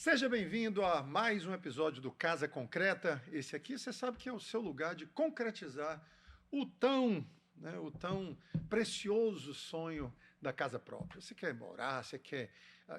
Seja bem-vindo a mais um episódio do Casa Concreta. Esse aqui você sabe que é o seu lugar de concretizar o tão precioso sonho da casa própria. Você quer morar, você quer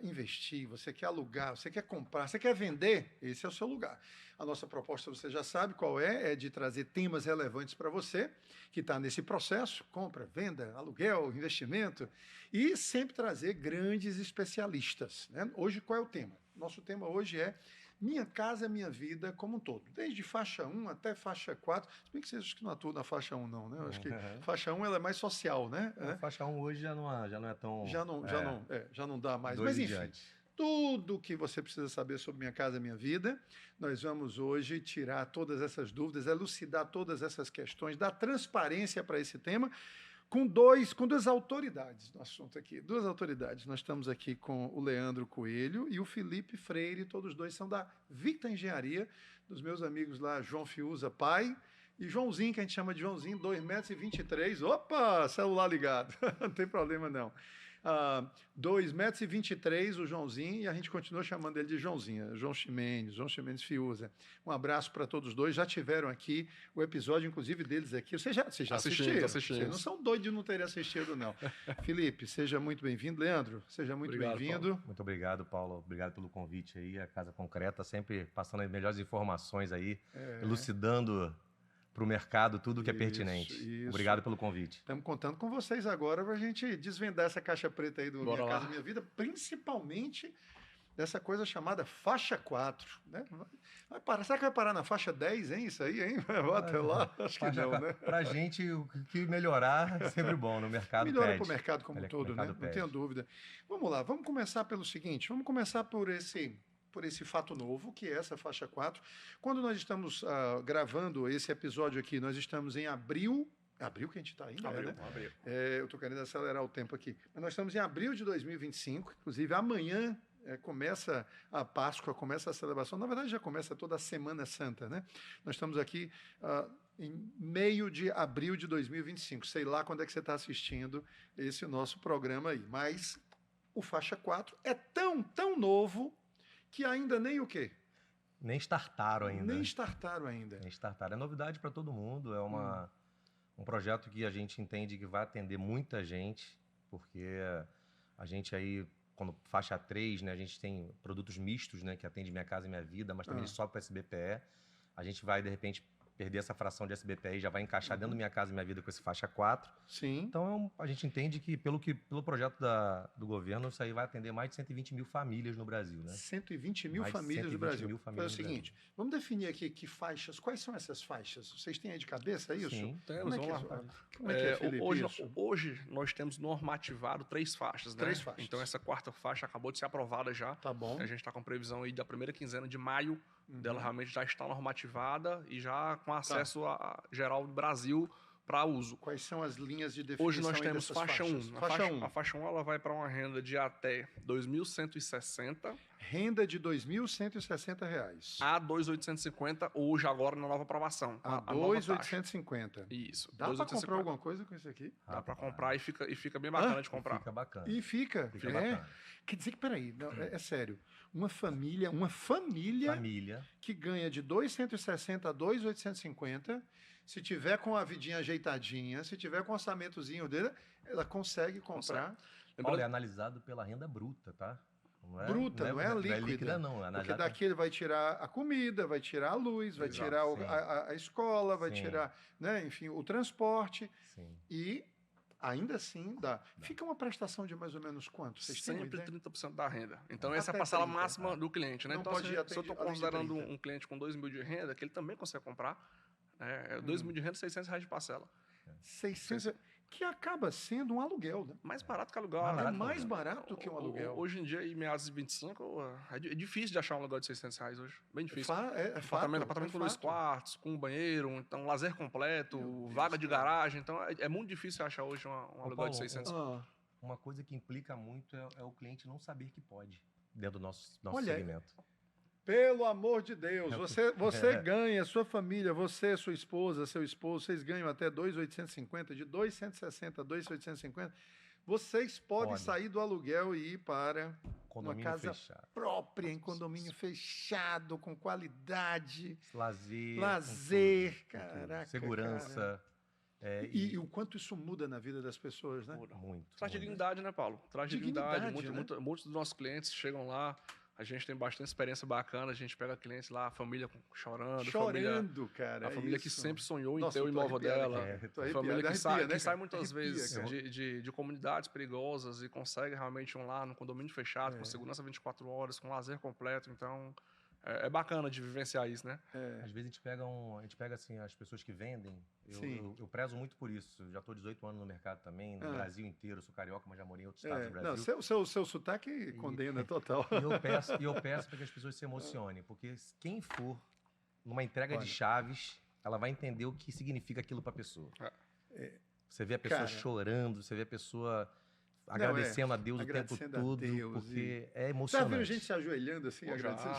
investir, você quer alugar, você quer comprar, você quer vender, esse é o seu lugar. A nossa proposta, você já sabe qual é de trazer temas relevantes para você, que está nesse processo, compra, venda, aluguel, investimento, e sempre trazer grandes especialistas, né? Hoje, qual é o tema? Nosso tema hoje é Minha Casa, Minha Vida como um todo. Desde faixa 1 até faixa 4. Se bem que vocês que não atuam na faixa 1 não, né? Eu acho que faixa 1 ela é mais social, né? A faixa 1 hoje já não é tão... Já não dá mais. Dois Mas e enfim, diante. tudo o que você precisa saber sobre Minha Casa, Minha Vida, nós vamos hoje tirar todas essas dúvidas, elucidar todas essas questões, dar transparência para esse tema, com duas autoridades no assunto aqui. Duas autoridades. Nós estamos aqui com o Leandro Coelho e o Felipe Freire, todos dois são da Vita Engenharia, dos meus amigos lá, João Fiuza, pai, e Joãozinho, que a gente chama de Joãozinho, 2,23 m. Opa, celular ligado. Não tem problema não. 2,23 m o Joãozinho, e a gente continua chamando ele de Joãozinho, João Ximenes Fiuza. Um abraço para todos dois, já tiveram aqui o episódio, inclusive, deles aqui. Vocês já assistiram? Vocês não são doidos de não terem assistido, não. Felipe, seja muito bem-vindo. Leandro, seja muito bem-vindo. Muito obrigado, Paulo. Obrigado pelo convite aí. A Casa Concreta sempre passando as melhores informações aí, elucidando para o mercado tudo que é pertinente. Isso. Obrigado pelo convite. Estamos contando com vocês agora para a gente desvendar essa caixa preta aí do Minha Casa Minha Vida, principalmente dessa coisa chamada faixa 4. Né? Será que vai parar na faixa 10, hein? Isso aí, hein? Até lá? Acho que não, né? Para a gente, o que melhorar é sempre bom no mercado. Melhora para o mercado como um todo, né? Não tenho dúvida. Vamos lá, vamos começar pelo seguinte, vamos começar por esse fato novo, que é essa faixa 4. Quando nós estamos gravando esse episódio aqui, nós estamos em abril que a gente está ainda, abril. Eu estou querendo acelerar o tempo aqui. Mas nós estamos em abril de 2025, inclusive amanhã começa a Páscoa, começa a celebração, na verdade já começa toda a Semana Santa, né? Nós estamos aqui em meio de abril de 2025, sei lá quando é que você está assistindo esse nosso programa aí, mas o faixa 4 é tão novo que ainda nem o quê? Nem startaram ainda. Nem startaram. É novidade para todo mundo, é um projeto que a gente entende que vai atender muita gente, porque a gente aí, quando faixa 3, né, a gente tem produtos mistos, né, que atende Minha Casa e Minha Vida, mas também só para SBPE. A gente vai, de repente, perder essa fração de SBPE e já vai encaixar dentro do Minha Casa e Minha Vida com esse faixa 4. Sim. Então, a gente entende que, pelo projeto do governo, isso aí vai atender mais de 120 mil famílias no Brasil, né? 120 mil famílias no Brasil. É o seguinte, vamos definir aqui que faixas, quais são essas faixas? Vocês têm aí de cabeça isso? Sim, temos, vamos lá. Como é que é, Felipe, hoje nós temos normativado 3 faixas, né? 3 faixas. Então essa 4ª faixa acabou de ser aprovada já. Tá bom. A gente está com previsão aí da primeira quinzena de maio, dela realmente já está normativada e já com acesso a geral do Brasil para uso. Quais são as linhas de definição? Hoje nós temos faixa 1. Faixa 1. A faixa 1 ela vai para uma renda de até R$ 2.160. Renda de R$ 2.160. A R$ 2.850 hoje, agora, na nova aprovação. A R$ 2.850. Isso. Dá para comprar alguma coisa com isso aqui? Dá para comprar e fica bem bacana de comprar. Fica bacana. E fica bacana. Quer dizer que, peraí, não, é sério, uma família que ganha de 2.160 a 2.850, se tiver com a vidinha ajeitadinha, se tiver com o orçamentozinho dele, ela consegue comprar. Olha, é analisado pela renda bruta, tá? Não é líquida. Não é líquida, não. Porque daqui ele vai tirar a comida, vai tirar a luz, vai tirar a escola, vai tirar, né, enfim, o transporte. Sim. E ainda assim dá. Fica uma prestação de mais ou menos quanto? Vocês têm sempre 30% da renda. Então essa é a Até parcela 30, máxima do cliente, né? Não Então pode se ir eu estou considerando um cliente com 2 mil de renda, que ele também consegue comprar, 2 mil de renda, R$600 de parcela. 600, que acaba sendo um aluguel, né? Mais barato que aluguel. É mais barato que um aluguel. Hoje em dia, em meados de 25, é difícil de achar um aluguel de R$600 hoje. Bem difícil. Apartamento com 2 quartos, com um banheiro, então lazer completo, vaga de garagem. Então é muito difícil achar hoje um aluguel Paulo, de 600. Uma coisa que implica muito é o cliente não saber que pode, dentro do nosso segmento. Pelo amor de Deus, você ganha, sua família, você, sua esposa, seu esposo, vocês ganham até 2.850, de 2.160 a 2.850, vocês podem sair do aluguel e ir para condomínio uma casa fechado. própria, em condomínio fechado, com qualidade. Lazer, caraca. Segurança. Cara. E o quanto isso muda na vida das pessoas, né? Muda. Muito. Traz dignidade, né, Paulo? Traz dignidade. Muitos dos nossos clientes chegam lá, a gente tem bastante experiência bacana, a gente pega clientes lá, a família chorando. Cara. A família que sempre sonhou em ter o imóvel dela. A família que sai muitas vezes de comunidades perigosas e consegue realmente um lar no condomínio fechado, com segurança 24 horas, com lazer completo. Então, é bacana de vivenciar isso, né? Às vezes a gente pega assim, as pessoas que vendem. Eu prezo muito por isso. Eu já estou 18 anos no mercado também, no Brasil inteiro. Eu sou carioca, mas já morei em outros estados do Brasil. Não, seu sotaque condena total. E eu peço para que as pessoas se emocionem, porque quem for numa entrega de chaves, ela vai entender o que significa aquilo para a pessoa. Você vê a pessoa chorando, você vê a pessoa agradecendo a Deus o tempo todo, porque é emocionante. Já viram gente se ajoelhando assim, agradecendo?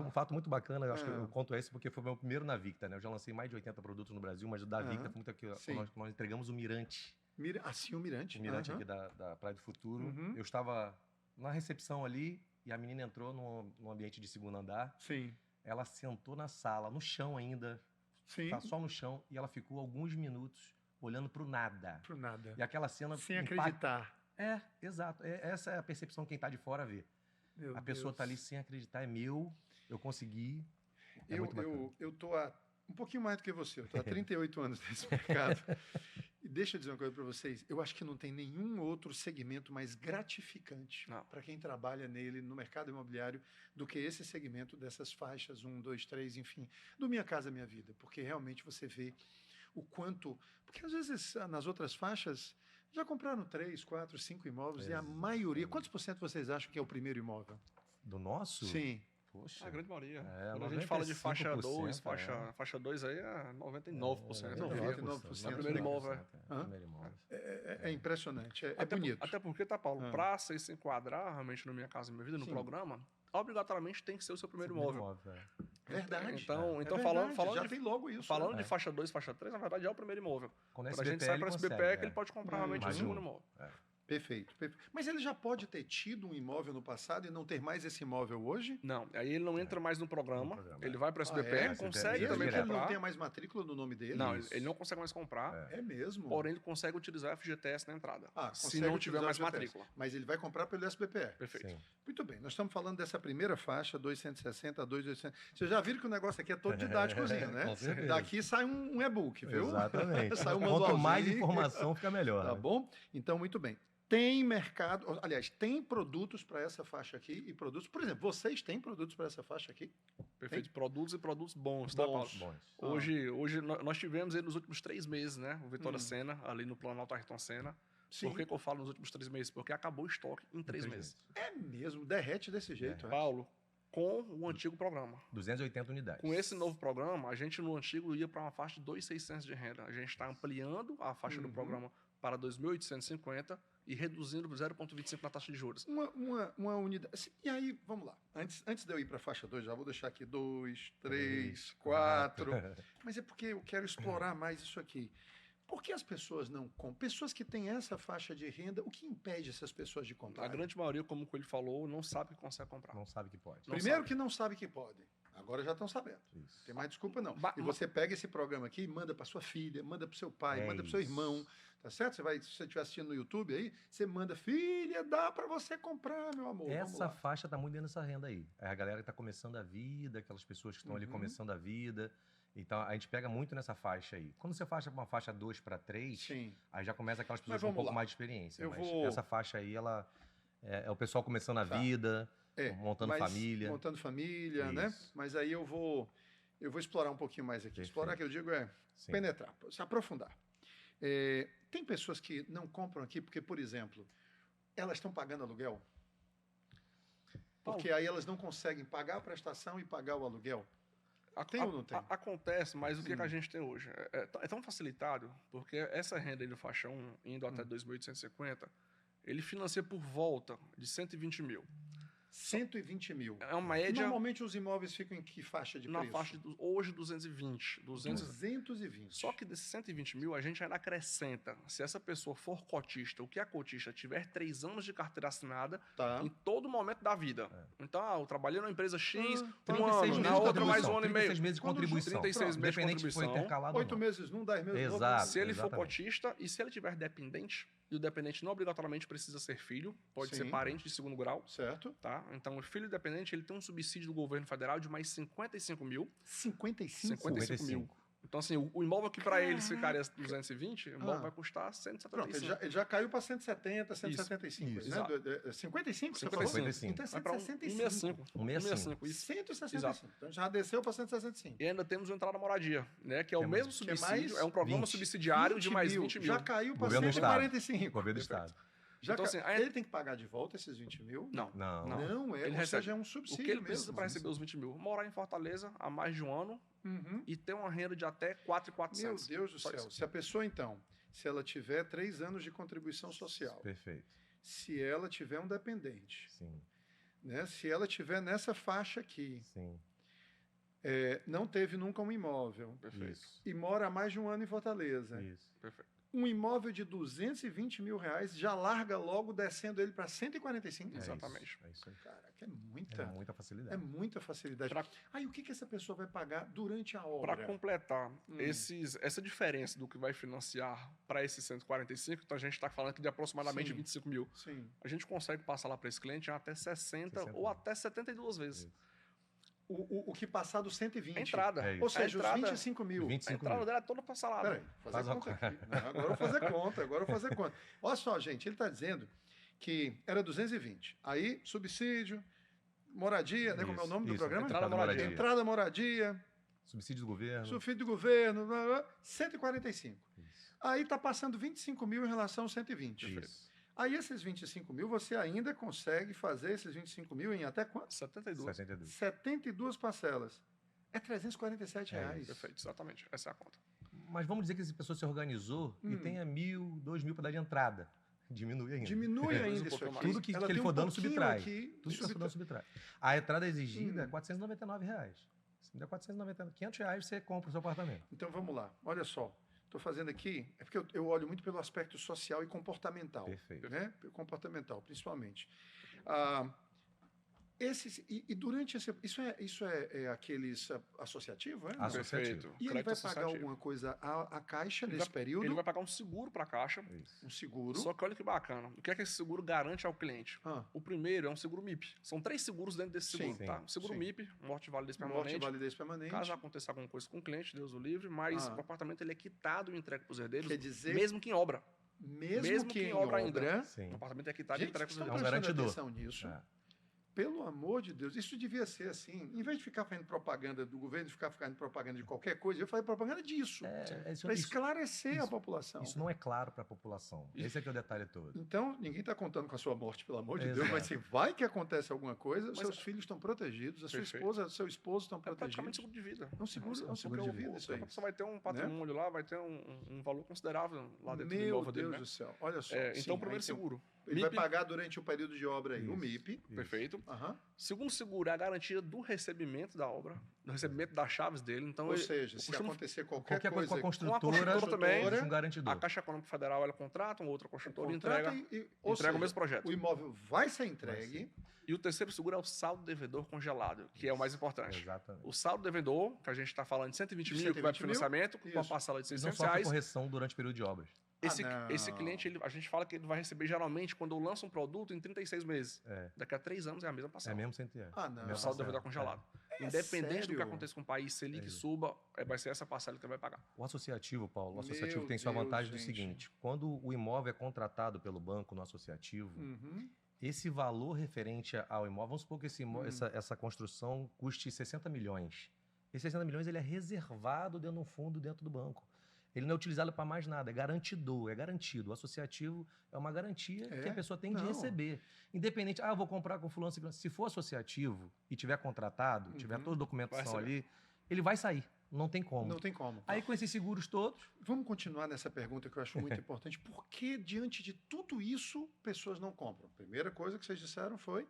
Um fato muito bacana, eu acho que eu conto esse porque foi o meu primeiro na Victa, né? Eu já lancei mais de 80 produtos no Brasil, mas o da Victa foi muito aqui. Nós entregamos o Mirante. O Mirante. O Mirante aqui da Praia do Futuro. Eu estava na recepção ali e a menina entrou num ambiente de segundo andar. Sim. Ela sentou na sala, no chão ainda. Sim. Tá só no chão e ela ficou alguns minutos olhando pro nada. E aquela cena... Sem acreditar. Exato. Essa é a percepção que quem tá de fora vê. A pessoa tá ali sem acreditar, é meu, eu consegui. Eu tô há um pouquinho mais do que você, eu tô há 38 anos nesse mercado. E deixa eu dizer uma coisa para vocês, eu acho que não tem nenhum outro segmento mais gratificante para quem trabalha nele, no mercado imobiliário, do que esse segmento dessas faixas 1, 2, 3, enfim, do Minha Casa Minha Vida, porque realmente você vê o quanto... Porque às vezes nas outras faixas já compraram 3, 4, 5 imóveis e a maioria... Quantos por cento vocês acham que é o primeiro imóvel? Do nosso? Sim. Poxa. A grande maioria. Quando a gente fala de faixa 2, faixa 2 aí é 99%. 99%. É o primeiro imóvel. É impressionante, é bonito. Até porque, Paulo, para você se enquadrar realmente no Minha Casa Minha Vida, no programa, obrigatoriamente tem que ser o seu primeiro imóvel. Verdade. Então, falando já tem logo isso. Falando de faixa 2, faixa 3, na verdade é o primeiro imóvel. Quando a gente sai para o SBPE, que ele pode comprar realmente o segundo imóvel. Perfeito. Mas ele já pode ter tido um imóvel no passado e não ter mais esse imóvel hoje? Não, aí ele não entra mais no programa, ele vai para o SBPE, consegue também comprar. Ele não tem mais matrícula no nome dele? Não, ele não consegue mais comprar. É mesmo? Porém, ele consegue utilizar o FGTS na entrada, se não tiver mais matrícula. Mas ele vai comprar pelo SBPE? Perfeito. Sim. Muito bem, nós estamos falando dessa primeira faixa, 260, 280. Vocês já viram que o negócio aqui é todo didáticozinho, né? Daqui sai um e-book, viu? Exatamente. Sai Quanto mais informação, fica melhor. Tá bom? Então, muito bem. Tem mercado, aliás, tem produtos para essa faixa aqui e produtos, por exemplo, vocês têm produtos para essa faixa aqui? Perfeito, produtos e produtos bons, bons. Hoje nós tivemos aí nos últimos 3 meses, né, o Vitória Sena, ali no Planalto Ayrton Senna. Sim. Por que eu falo nos últimos 3 meses? Porque acabou o estoque em 3 meses. É mesmo, derrete desse jeito. Paulo, com o antigo programa. 280 unidades. Com esse novo programa, a gente no antigo ia para uma faixa de 2.600 de renda. A gente está ampliando a faixa do programa para 2.850 e reduzindo 0,25 na taxa de juros. Uma unidade. E aí, vamos lá. Antes de eu ir para a faixa 2, já vou deixar aqui 2, 3, 4. Mas é porque eu quero explorar mais isso aqui. Por que as pessoas não compram? Pessoas que têm essa faixa de renda, o que impede essas pessoas de comprar? A grande maioria, como o Coelho falou, não sabe que consegue comprar. Não sabe que pode. Primeiro que não sabe que pode. Agora já estão sabendo. Isso. Tem mais desculpa não. E você pega esse programa aqui e manda para sua filha, manda para o seu pai, manda para o seu irmão. Tá certo? Se você estiver assistindo no YouTube aí, você manda, filha, dá para você comprar, meu amor. Essa faixa tá muito dentro dessa renda aí. É a galera que está começando a vida, aquelas pessoas que estão ali começando a vida. Então, a gente pega muito nessa faixa aí. Quando você faixa uma faixa 2 para 3, aí já começa aquelas pessoas com um pouco mais de experiência. Essa faixa aí, ela é o pessoal começando a vida, montando família. Montando família, né? Mas aí eu vou explorar um pouquinho mais aqui. Perfeito. Explorar, que eu digo, penetrar, se aprofundar. Tem pessoas que não compram aqui porque, por exemplo, elas estão pagando aluguel. Porque aí elas não conseguem pagar a prestação e pagar o aluguel. Tem ou não tem? Acontece, mas o que a gente tem hoje? É tão facilitado, porque essa renda aí do faixa 1, indo até 2.850, ele financia por volta de 120 mil. 120 mil. É uma média... Normalmente os imóveis ficam em que faixa de preço? Na faixa, hoje, 220. 220. Só que desses 120 mil, a gente ainda acrescenta, se essa pessoa for cotista, o que a cotista tiver 3 anos de carteira assinada, em todo momento da vida. Então, eu trabalhei numa empresa X, um ano, na outra mais um ano e meio. 36 meses de contribuição. 36 meses de Independente se for intercalado 8 meses num, 10 meses no outro. Exato. Se ele for cotista e se ele tiver dependente, e o dependente não obrigatoriamente precisa ser filho, pode ser parente de segundo grau. Certo. Tá? Então, o filho dependente, ele tem um subsídio do governo federal de mais 55 mil. 55 mil. Então, assim, o imóvel que para eles ficaria 220, o imóvel vai custar 175. Pronto, ele já caiu para 170, 175. Isso. Né? 55, você falou? 55. Então é 165. 165. 165. Exato. Então já desceu para 165. E ainda temos o Entrada Moradia, né? Que é o mesmo subsídio, é um programa 20, subsidiário de mais 20 mil. Já caiu para Governo 145. Governo do Estado. Então, assim, ele tem que pagar de volta esses 20 mil? Não. Ele recebe, é um subsídio. O que ele precisa para receber os 20 mil? Morar em Fortaleza há mais de um ano e ter uma renda de até 4.400. Meu Deus do céu. Se a pessoa, então, se ela tiver 3 anos de contribuição social. Perfeito. Se ela tiver um dependente. Sim. Né? Se ela tiver nessa faixa aqui. Sim. Não teve nunca um imóvel. Perfeito. E mora há mais de um ano em Fortaleza. Isso. Perfeito. Um imóvel de 220 mil reais já larga logo descendo ele para 145. Exatamente. É isso aí. Caraca, é muita facilidade. É muita facilidade. Aí o que essa pessoa vai pagar durante a obra? Para completar essa diferença do que vai financiar para esses 145, então a gente está falando aqui de aproximadamente 25 mil. Sim. A gente consegue passar lá para esse cliente até 60 ou até 72 vezes. Isso. O que passar dos 120. A entrada. Ou seja, os 25 mil. 25 a entrada dela é toda parcelada. Peraí, fazer conta aqui. Não, agora eu vou fazer conta. Olha só, gente, ele está dizendo que era 220. Aí, subsídio, moradia, né? Como é o nome do programa? Entrada moradia. Entrada, moradia. Subsídio do governo. Subsídio do governo, 145. Isso. Aí está passando 25 mil em relação aos 120. Isso. Aí esses 25 mil, você ainda consegue fazer esses 25 mil em até quanto? 72. 72 parcelas. É R$347. Perfeito, exatamente. Essa é a conta. Mas vamos dizer que essa pessoa se organizou e tenha 1.000, 2.000 para dar de entrada. Diminui ainda. Diminui ainda isso aqui. Tudo que ele for dando, subtrai. Tudo que for dando, subtrai. A entrada exigida é R$499. Se me der R$499, R$500, você compra o seu apartamento. Então vamos lá. Olha só. Estou fazendo aqui, é porque eu olho muito pelo aspecto social e comportamental. Perfeito. Né? Comportamental, principalmente. Durante esse... Isso é aqueles associativo, é? Associativo. E ele vai pagar alguma coisa à Caixa nesse período? Ele vai pagar um seguro para a Caixa. Um seguro. Só que olha que bacana. O que é que esse seguro garante ao cliente? O primeiro é um seguro MIP. São 3 seguros dentro desse seguro. Tá? O seguro MIP, morte e validez permanente. Caso aconteça alguma coisa com o cliente, Deus o livre, mas o apartamento ele é quitado e entregue para os herdeiros, quer dizer, mesmo que em obra. Mesmo que em obra ainda. O apartamento é quitado e entregue para os herdeiros. É um garantidor. Atenção nisso. Pelo amor de Deus, isso devia ser assim. Em vez de ficar fazendo propaganda do governo, ficar fazendo propaganda de qualquer coisa, eu falei propaganda disso. Para esclarecer a população. Isso não é claro para a população. Esse é que é o detalhe todo. Então, ninguém está contando com a sua morte, pelo amor de Deus, mas se vai que acontece alguma coisa, seus filhos estão protegidos, a sua esposa, seu esposo estão protegidos. É praticamente seguro de vida. É um seguro de vida. Isso aí. A pessoa vai ter um patrimônio lá, vai ter um valor considerável lá dentro do imóvel dele. Meu Deus do céu, olha só. Então, o primeiro seguro. Ele vai pagar durante o período de obra aí, o MIP. Perfeito. Segundo seguro é a garantia do recebimento da obra, do recebimento das chaves dele. Então, ou seja, se acontecer qualquer coisa com a construtora também, um garantidor. A Caixa Econômica Federal ela contrata um outro construtor e entrega o mesmo projeto. O imóvel vai ser entregue. E o terceiro seguro é o saldo devedor congelado, que é o mais importante. Exatamente. O saldo devedor, que a gente está falando de 120 mil, que vai para o financiamento, com uma parcela de R$600. Não sofre correção durante o período de obras. Esse cliente, a gente fala que ele vai receber geralmente quando eu lanço um produto em 36 meses. Daqui a 3 anos é a mesma parcela. É mesmo sem ter. O saldo devedor congelado. Independente do que aconteça com o país, se ele suba, vai ser essa parcela que ele vai pagar. O associativo, Paulo, tem sua vantagem do seguinte: quando o imóvel é contratado pelo banco no associativo, esse valor referente ao imóvel, vamos supor que essa construção custe 60 milhões. Esse 60 milhões ele é reservado dentro de um fundo dentro do banco. Ele não é utilizado para mais nada, é garantidor, é garantido. O associativo é uma garantia que a pessoa tem de receber. Independente, eu vou comprar com fulano, se for associativo e tiver contratado, tiver toda a documentação ali, ele vai sair. Não tem como. Não tem como. Aí com esses seguros todos... Vamos continuar nessa pergunta que eu acho muito importante. Por que, diante de tudo isso, pessoas não compram? Primeira coisa que vocês disseram foi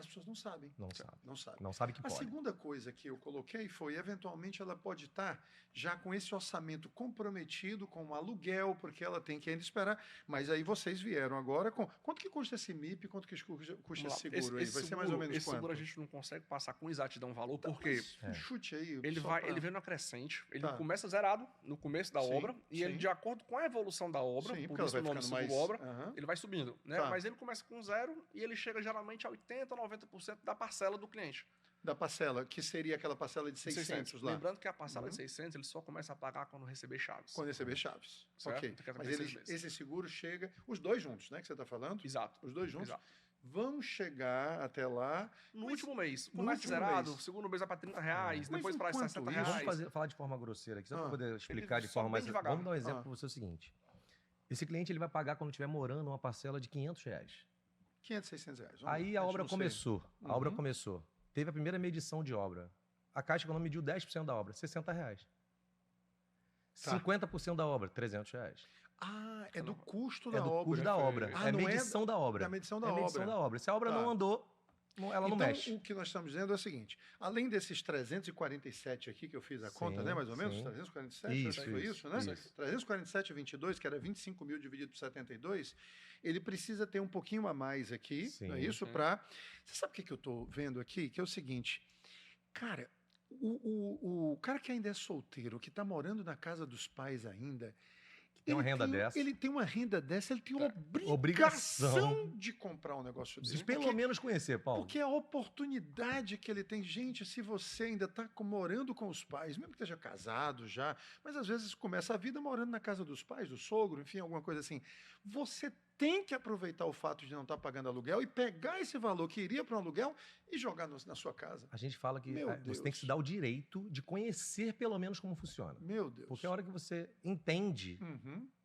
As pessoas não sabem. Não sabe que pode. A segunda coisa que eu coloquei foi, eventualmente, ela pode estar já com esse orçamento comprometido com o aluguel, porque ela tem que ainda esperar. Mas aí vocês vieram agora com... Quanto que custa esse MIP? Quanto que custa esse seguro aí? Vai ser mais ou menos esse quanto? seguro a gente não consegue passar com exatidão o valor, porque... Chute aí. Ele vem na crescente, ele começa zerado no começo da obra, e ele, de acordo com a evolução da obra, por isso o nome seguro obra, ele vai subindo, né? Mas ele começa com zero e ele chega geralmente a 80%, 90% da parcela do cliente. Da parcela, que seria aquela parcela de 600 lá. Lembrando que a parcela de 600, ele só começa a pagar quando receber chaves. Quando receber chaves. Certo? Ok. Mas esse seguro chega... Os dois juntos, né, que você está falando? Exato. Os dois juntos. Exato. Vão chegar até lá... No último mês. Começa zerado, o segundo mês vai para R$30, depois para R$60. Vamos falar de forma grosseira aqui, só para poder explicar de forma mais... Devagar. Vamos dar um exemplo para você, o seguinte. Esse cliente ele vai pagar quando estiver morando uma parcela de R$500. 500, 600 reais. Aí a obra começou. A obra começou. Teve a primeira medição de obra. A Caixa Econômica mediu 10% da obra, R$60. 50% da obra, R$300. Ah, é do custo da obra. É do custo da obra. É medição da obra. É a medição da obra. Se a obra não andou, ela não mexe. Então, o que nós estamos dizendo é o seguinte, além desses 347 aqui, que eu fiz a conta, né, mais ou menos, 347, acho que foi isso, né? 347,22, que era 25 mil dividido por 72, ele precisa ter um pouquinho a mais aqui, não é isso? Você sabe o que eu estou vendo aqui? Que é o seguinte, cara, o cara que ainda é solteiro, que está morando na casa dos pais ainda... Tem uma renda dessa. Ele tem uma renda dessa, ele tem obrigação de comprar um negócio desse. Pelo menos conhecer, Paulo. Porque a oportunidade que ele tem... Gente, se você ainda está morando com os pais, mesmo que esteja casado já, mas às vezes começa a vida morando na casa dos pais, do sogro, enfim, alguma coisa assim. Você tem que aproveitar o fato de não estar pagando aluguel e pegar esse valor que iria para um aluguel e jogar na sua casa. A gente fala que você tem que se dar o direito de conhecer pelo menos como funciona. Meu Deus. Porque a hora que você entende,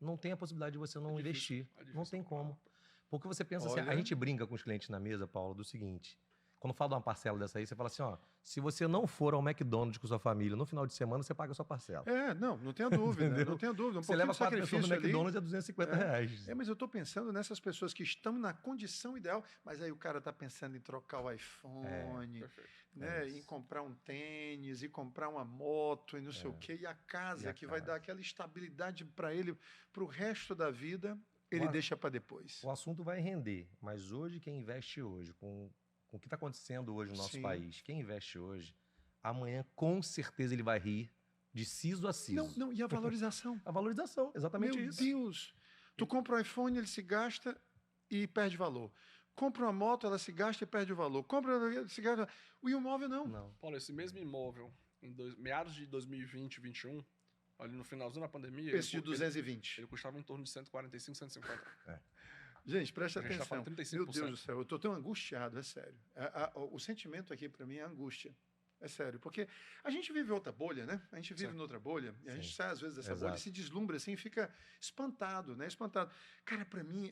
não tem a possibilidade de você não investir. Não tem como. Porque você pensa assim, a gente brinca com os clientes na mesa, Paulo, do seguinte... Quando fala de uma parcela dessa aí, você fala assim, ó, se você não for ao McDonald's com sua família no final de semana, você paga a sua parcela. Não tenha dúvida, não tenha dúvida. Você leva 4 pessoas no McDonald's é R$250. Mas eu estou pensando nessas pessoas que estão na condição ideal, mas aí o cara está pensando em trocar o iPhone, né, em comprar um tênis, e comprar uma moto, e não sei o quê, e a casa que vai dar aquela estabilidade para ele, para o resto da vida, ele deixa para depois. O assunto vai render, mas hoje, quem investe hoje, com o que está acontecendo hoje no nosso país, quem investe hoje, amanhã com certeza ele vai rir de siso a siso. Não, e a valorização? A valorização, exatamente isso. Meu Deus! Tu compra um iPhone, ele se gasta e perde valor. Compra uma moto, ela se gasta e perde o valor. Compra, se gasta... O imóvel não. Paulo, esse mesmo imóvel, em meados de 2020, 2021, ali no finalzinho da pandemia... Esse de 220. Ele custava em torno de 145, 150. Gente, presta atenção. Tá 35%. Meu Deus do céu, eu estou tão angustiado, é sério. O sentimento aqui para mim é angústia. É sério, porque a gente vive outra bolha, né? A gente vive noutra bolha, e a gente sai às vezes dessa bolha e se deslumbra assim, fica espantado, né? Espantado. Cara, para mim,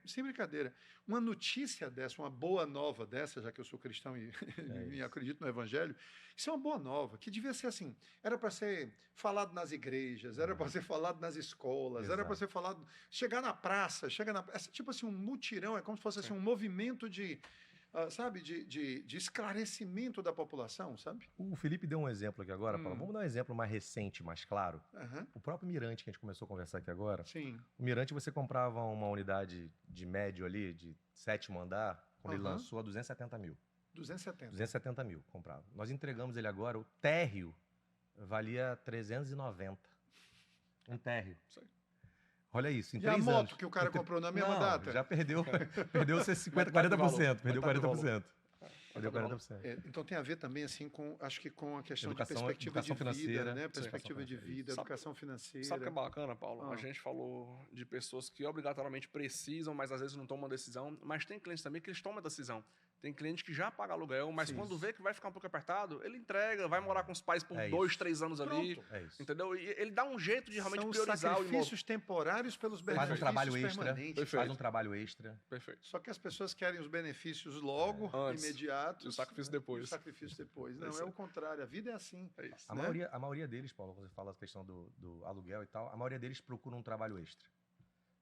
sem brincadeira, uma notícia dessa, uma boa nova dessa, já que eu sou cristão e acredito no evangelho, isso é uma boa nova, que devia ser assim, era para ser falado nas igrejas, era para ser falado nas escolas, era para ser falado, chegar na praça, tipo assim, um mutirão, é como se fosse assim, um movimento de... sabe, de esclarecimento da população, sabe? O Felipe deu um exemplo aqui agora, Paulo. Vamos dar um exemplo mais recente, mais claro. O próprio Mirante, que a gente começou a conversar aqui agora. Sim. O Mirante, você comprava uma unidade de médio ali, de 7º andar, quando ele lançou, a 270 mil. 270 mil, comprava. Nós entregamos ele agora, o térreo valia 390. Um térreo. Sei. Olha isso, em 3 anos. E a moto que o cara comprou na mesma data? Já perdeu 40%. Perdeu 40%. Perdeu 40%. Então tem a ver também assim com, acho que com a questão educação, de perspectiva educação de financeira, vida, né? Perspectiva de vida, educação financeira. Sabe o que é bacana, Paulo? A gente falou de pessoas que obrigatoriamente precisam, mas às vezes não tomam decisão. Mas tem clientes também que eles tomam a decisão. Tem cliente que já paga aluguel, mas quando vê que vai ficar um pouco apertado, ele entrega, vai morar com os pais por 2, 3 anos ali. Entendeu? E ele dá um jeito de realmente priorizar o imóvel. Sacrifícios temporários pelos benefícios permanentes. Faz um trabalho extra. Perfeito. Só que as pessoas querem os benefícios logo, imediatos. E o sacrifício depois. O sacrifício depois. Não, é o contrário. A vida é assim. A maioria deles, Paulo, você fala a questão do aluguel e tal, a maioria deles procura um trabalho extra.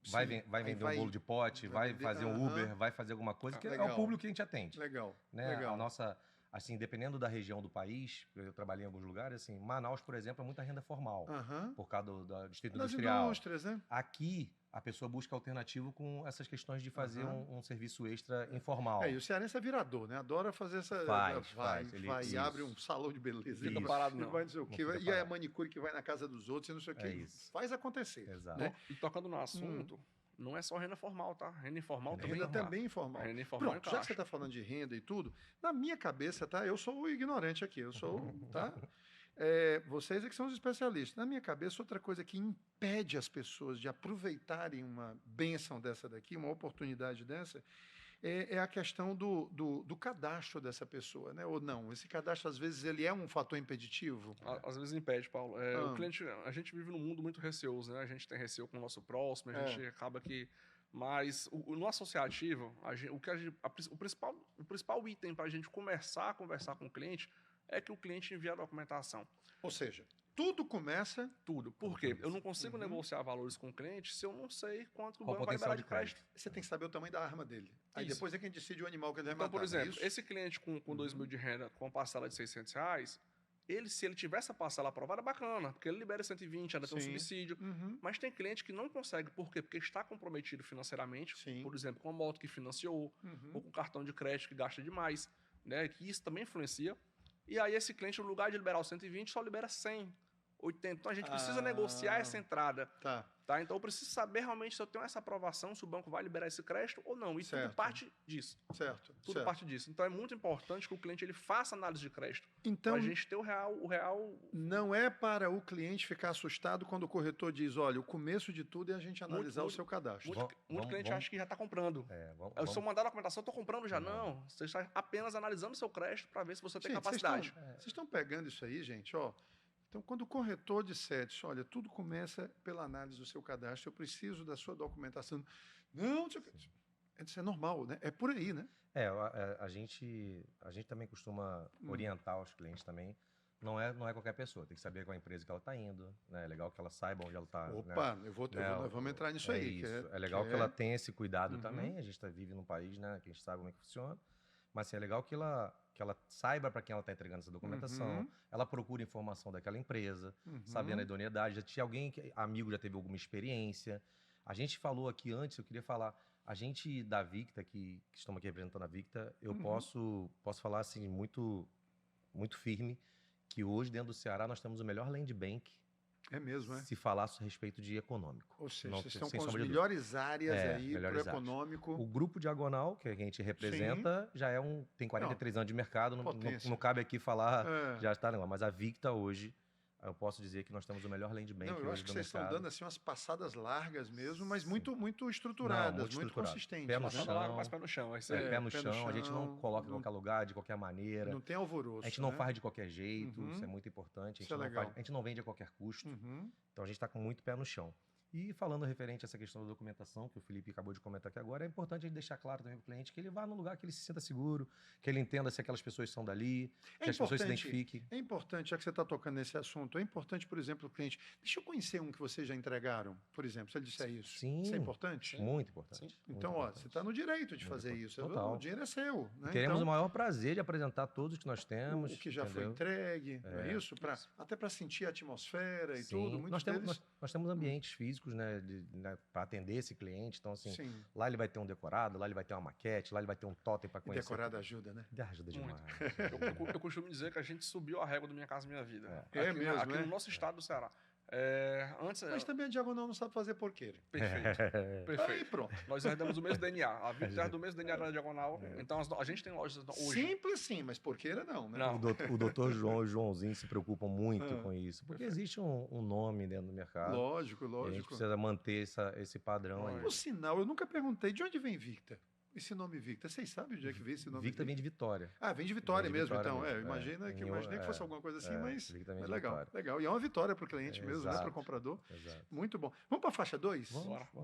vai vender um bolo de pote, vai fazer um Uber, vai fazer alguma coisa, que é o público que a gente atende. Legal, né? legal. A nossa, assim, dependendo da região do país, eu trabalhei em alguns lugares, assim, Manaus, por exemplo, é muita renda formal, por causa do distrito industrial. Indústrias, né? Aqui, a pessoa busca alternativo com essas questões de fazer um serviço extra informal. E o cearense é virador, né? Adora fazer essa... Faz. Ele e abre um salão de beleza. Fica parado, não. Vai dizer o quê. E a manicure que vai na casa dos outros e não sei o quê. Faz acontecer. Exato. Né? E tocando no assunto, não é só renda formal, tá? Renda informal também. Renda também informal. Renda informal. Pronto, já que você está falando de renda e tudo, na minha cabeça, tá? Eu sou o ignorante aqui. Eu sou, tá? Vocês é que são os especialistas. Na minha cabeça, outra coisa que impede as pessoas de aproveitarem uma bênção dessa daqui, uma oportunidade dessa, é a questão do cadastro dessa pessoa, né? Ou não? Esse cadastro, às vezes, ele é um fator impeditivo? Às vezes impede, Paulo. O cliente, a gente vive num mundo muito receoso, né? A gente tem receio com o nosso próximo, a gente acaba que... Mas no associativo, o principal item para a gente começar a conversar com o cliente é que o cliente envia a documentação. Ou seja, tudo começa... Tudo. Por quê? Eu não consigo negociar valores com o cliente se eu não sei quanto o banco vai liberar de crédito. Você tem que saber o tamanho da arma dele. Aí depois é quem decide o animal que ele vai matar. Então, por exemplo, esse cliente com 2 mil de renda, com parcela de R$600, se ele tiver essa parcela aprovada, bacana, porque ele libera 120, ainda tem um subsídio. Mas tem cliente que não consegue. Por quê? Porque está comprometido financeiramente, por exemplo, com a moto que financiou, ou com cartão de crédito que gasta demais, né? Que isso também influencia. E aí esse cliente, no lugar de liberar o 120, só libera 100, 80. Então a gente precisa negociar essa entrada. Tá? Então eu preciso saber realmente se eu tenho essa aprovação, se o banco vai liberar esse crédito ou não. E tudo parte disso. Tudo parte disso. Então é muito importante que o cliente ele faça análise de crédito. Então, para a gente ter o real... Não é para o cliente ficar assustado quando o corretor diz, olha, o começo de tudo é a gente analisar o seu cadastro. Muito cliente acha que já está comprando. Se eu mandar a documentação, eu estou comprando já. Não, você está apenas analisando o seu crédito para ver se você tem capacidade. Vocês estão pegando isso aí, gente, ó. Então, quando o corretor disser, olha, tudo começa pela análise do seu cadastro, eu preciso da sua documentação. Não, isso é normal, né? É por aí, né? A gente também costuma orientar os clientes também. Não é qualquer pessoa, tem que saber qual a empresa que ela está indo, né? É legal que ela saiba onde ela está. Opa, né? Nós vamos entrar nisso aí. É legal que ela tenha esse cuidado também. A gente vive num país, né, que a gente sabe como é que funciona. Mas assim, é legal que ela saiba para quem ela está entregando essa documentação, ela procura informação daquela empresa, sabendo a idoneidade. Se alguém, amigo, já teve alguma experiência. A gente falou aqui antes, eu queria falar, a gente da Victa, que estamos aqui representando a Victa, eu posso falar assim, muito, muito firme, que hoje dentro do Ceará nós temos o melhor land bank. É mesmo, é? Se falasse a respeito de econômico. Ou seja, vocês estão com as melhores áreas aí para o econômico. O grupo Diagonal, que a gente representa, já tem 43 anos de mercado, não cabe aqui falar, já está, não. Mas a Victa hoje, eu posso dizer que nós temos o melhor land bank hoje do mercado. Eu acho que vocês estão dando assim, umas passadas largas mesmo, mas muito estruturadas, muito consistentes. Pé no chão. Mais pé no chão. Pé no chão, a gente não coloca em qualquer lugar, de qualquer maneira. Não tem alvoroço. A gente não faz de qualquer jeito, isso é muito importante. A gente não vende a qualquer custo. Então a gente está com muito pé no chão. E falando referente a essa questão da documentação, que o Felipe acabou de comentar aqui agora, é importante a gente deixar claro também para o cliente que ele vá num lugar que ele se sinta seguro, que ele entenda se aquelas pessoas são dali, que as pessoas se identifiquem. É importante, já que você está tocando nesse assunto, é importante, por exemplo, o cliente, deixa eu conhecer um que vocês já entregaram, por exemplo, se ele disser isso. Sim. Isso é importante? Muito importante. Sim. Então, você está no direito de fazer isso. Total. O dinheiro é seu. Né? Teremos o maior prazer de apresentar todos que nós temos. O que já foi entregue, não é isso? Até para sentir a atmosfera e tudo. Nós temos ambientes físicos, né, para atender esse cliente. Então, assim, lá ele vai ter um decorado, lá ele vai ter uma maquete, lá ele vai ter um totem para conhecer. Decorado ajuda, né? Ajuda demais. Eu costumo dizer que a gente subiu a régua do Minha Casa Minha Vida. Mesmo, aqui no nosso estado do Ceará. Mas também a Diagonal não sabe fazer porqueiro. Perfeito. Aí pronto. Nós herdamos o mesmo DNA. A Victa herda do mesmo DNA da Diagonal. Então a gente tem lojas hoje. Simples sim, mas porqueira não, né? Não. O doutor João e o Joãozinho se preocupam muito com isso. Porque existe um nome dentro do mercado. Lógico. E a gente precisa manter esse padrão aí. Por sinal, eu nunca perguntei de onde vem Victa. esse nome Victa? Vocês sabem onde é que veio esse nome? Victa vem de Vitória. Ah, vem de Vitória mesmo, Vitória então. mesmo. Imaginei que fosse alguma coisa assim, mas legal, Vitória. legal. E é uma vitória para o cliente mesmo, né? Para o comprador. Exato. Muito bom. Vamos para a faixa 2?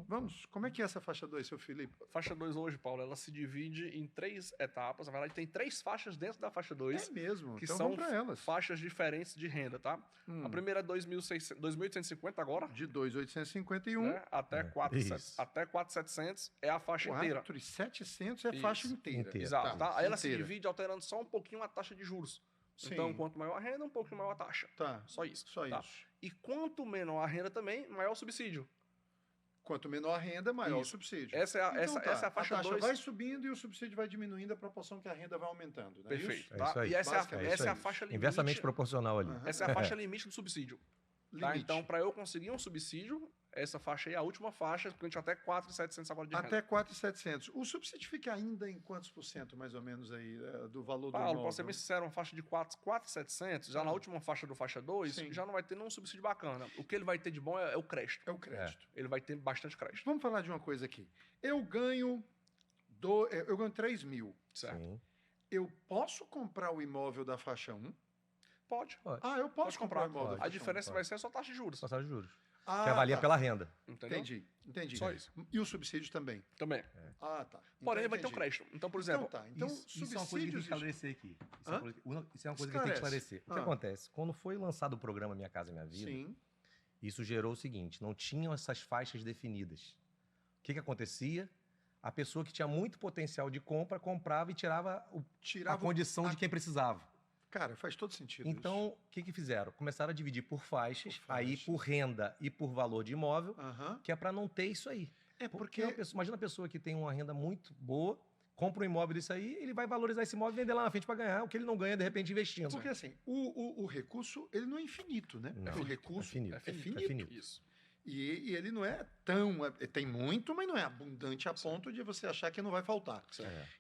Vamos. Como é que é essa faixa 2, seu Felipe? Faixa 2 hoje, Paulo, ela se divide em 3 etapas. Na verdade, tem 3 faixas dentro da faixa 2. É mesmo, que então são elas. faixas diferentes de renda, tá? A primeira é 2.850 agora. De 2.851 né? Até 4.700 é a faixa inteira. 4.700 é a faixa inteira. Exato. Tá? Aí ela se divide alterando só um pouquinho a taxa de juros. Sim. Então, quanto maior a renda, um pouquinho maior a taxa. Tá. Só isso. Só tá? isso. E quanto menor a renda também, maior o subsídio. Quanto menor a renda, maior o subsídio. Essa é a faixa 2. A taxa vai subindo e o subsídio vai diminuindo à proporção que a renda vai aumentando. Não é Perfeito. Isso? Tá? isso aí. E essa é a faixa limite. Inversamente proporcional ali. Essa é a faixa limite do subsídio. Tá? Então, para eu conseguir um subsídio, essa faixa aí é a última faixa, porque a gente até 4.700 agora de renda. Até 4.700. O subsídio fica ainda em quantos por cento, mais ou menos, aí, do valor do imóvel? Posso ser bem sincero, uma faixa de 4.700, já na última faixa do faixa 2, já não vai ter nenhum subsídio bacana. O que ele vai ter de bom é o crédito. É o crédito. Ele vai ter bastante crédito. Vamos falar de uma coisa aqui. Eu ganho 3 mil. Certo. Sim. Eu posso comprar o imóvel da faixa 1? Pode. Ah, eu posso comprar o imóvel da A faixa diferença vai ser a sua taxa de juros. Só taxa de juros. Ah, que avalia pela renda. Entendeu? Entendi. Só isso. E o subsídio também? Também. Ah, tá. Porém, ele vai ter um crédito. Então, por exemplo... Então, isso é uma coisa que tem que esclarecer aqui. Isso é uma coisa que tem que esclarecer. O que acontece? Quando foi lançado o programa Minha Casa Minha Vida, isso gerou o seguinte, não tinham essas faixas definidas. O que acontecia? A pessoa que tinha muito potencial de compra, comprava e tirava a condição de quem precisava. Cara, faz todo sentido então, o que fizeram? Começaram a dividir por faixas, aí por renda e por valor de imóvel, que é para não ter isso aí. Porque imagina a pessoa que tem uma renda muito boa, compra um imóvel disso aí, ele vai valorizar esse imóvel e vender lá na frente para ganhar o que ele não ganha, de repente, investindo. Porque assim, o recurso, ele não é infinito, né? Não, o recurso é finito. Isso. E ele não é tão... Tem muito, mas não é abundante a ponto de você achar que não vai faltar.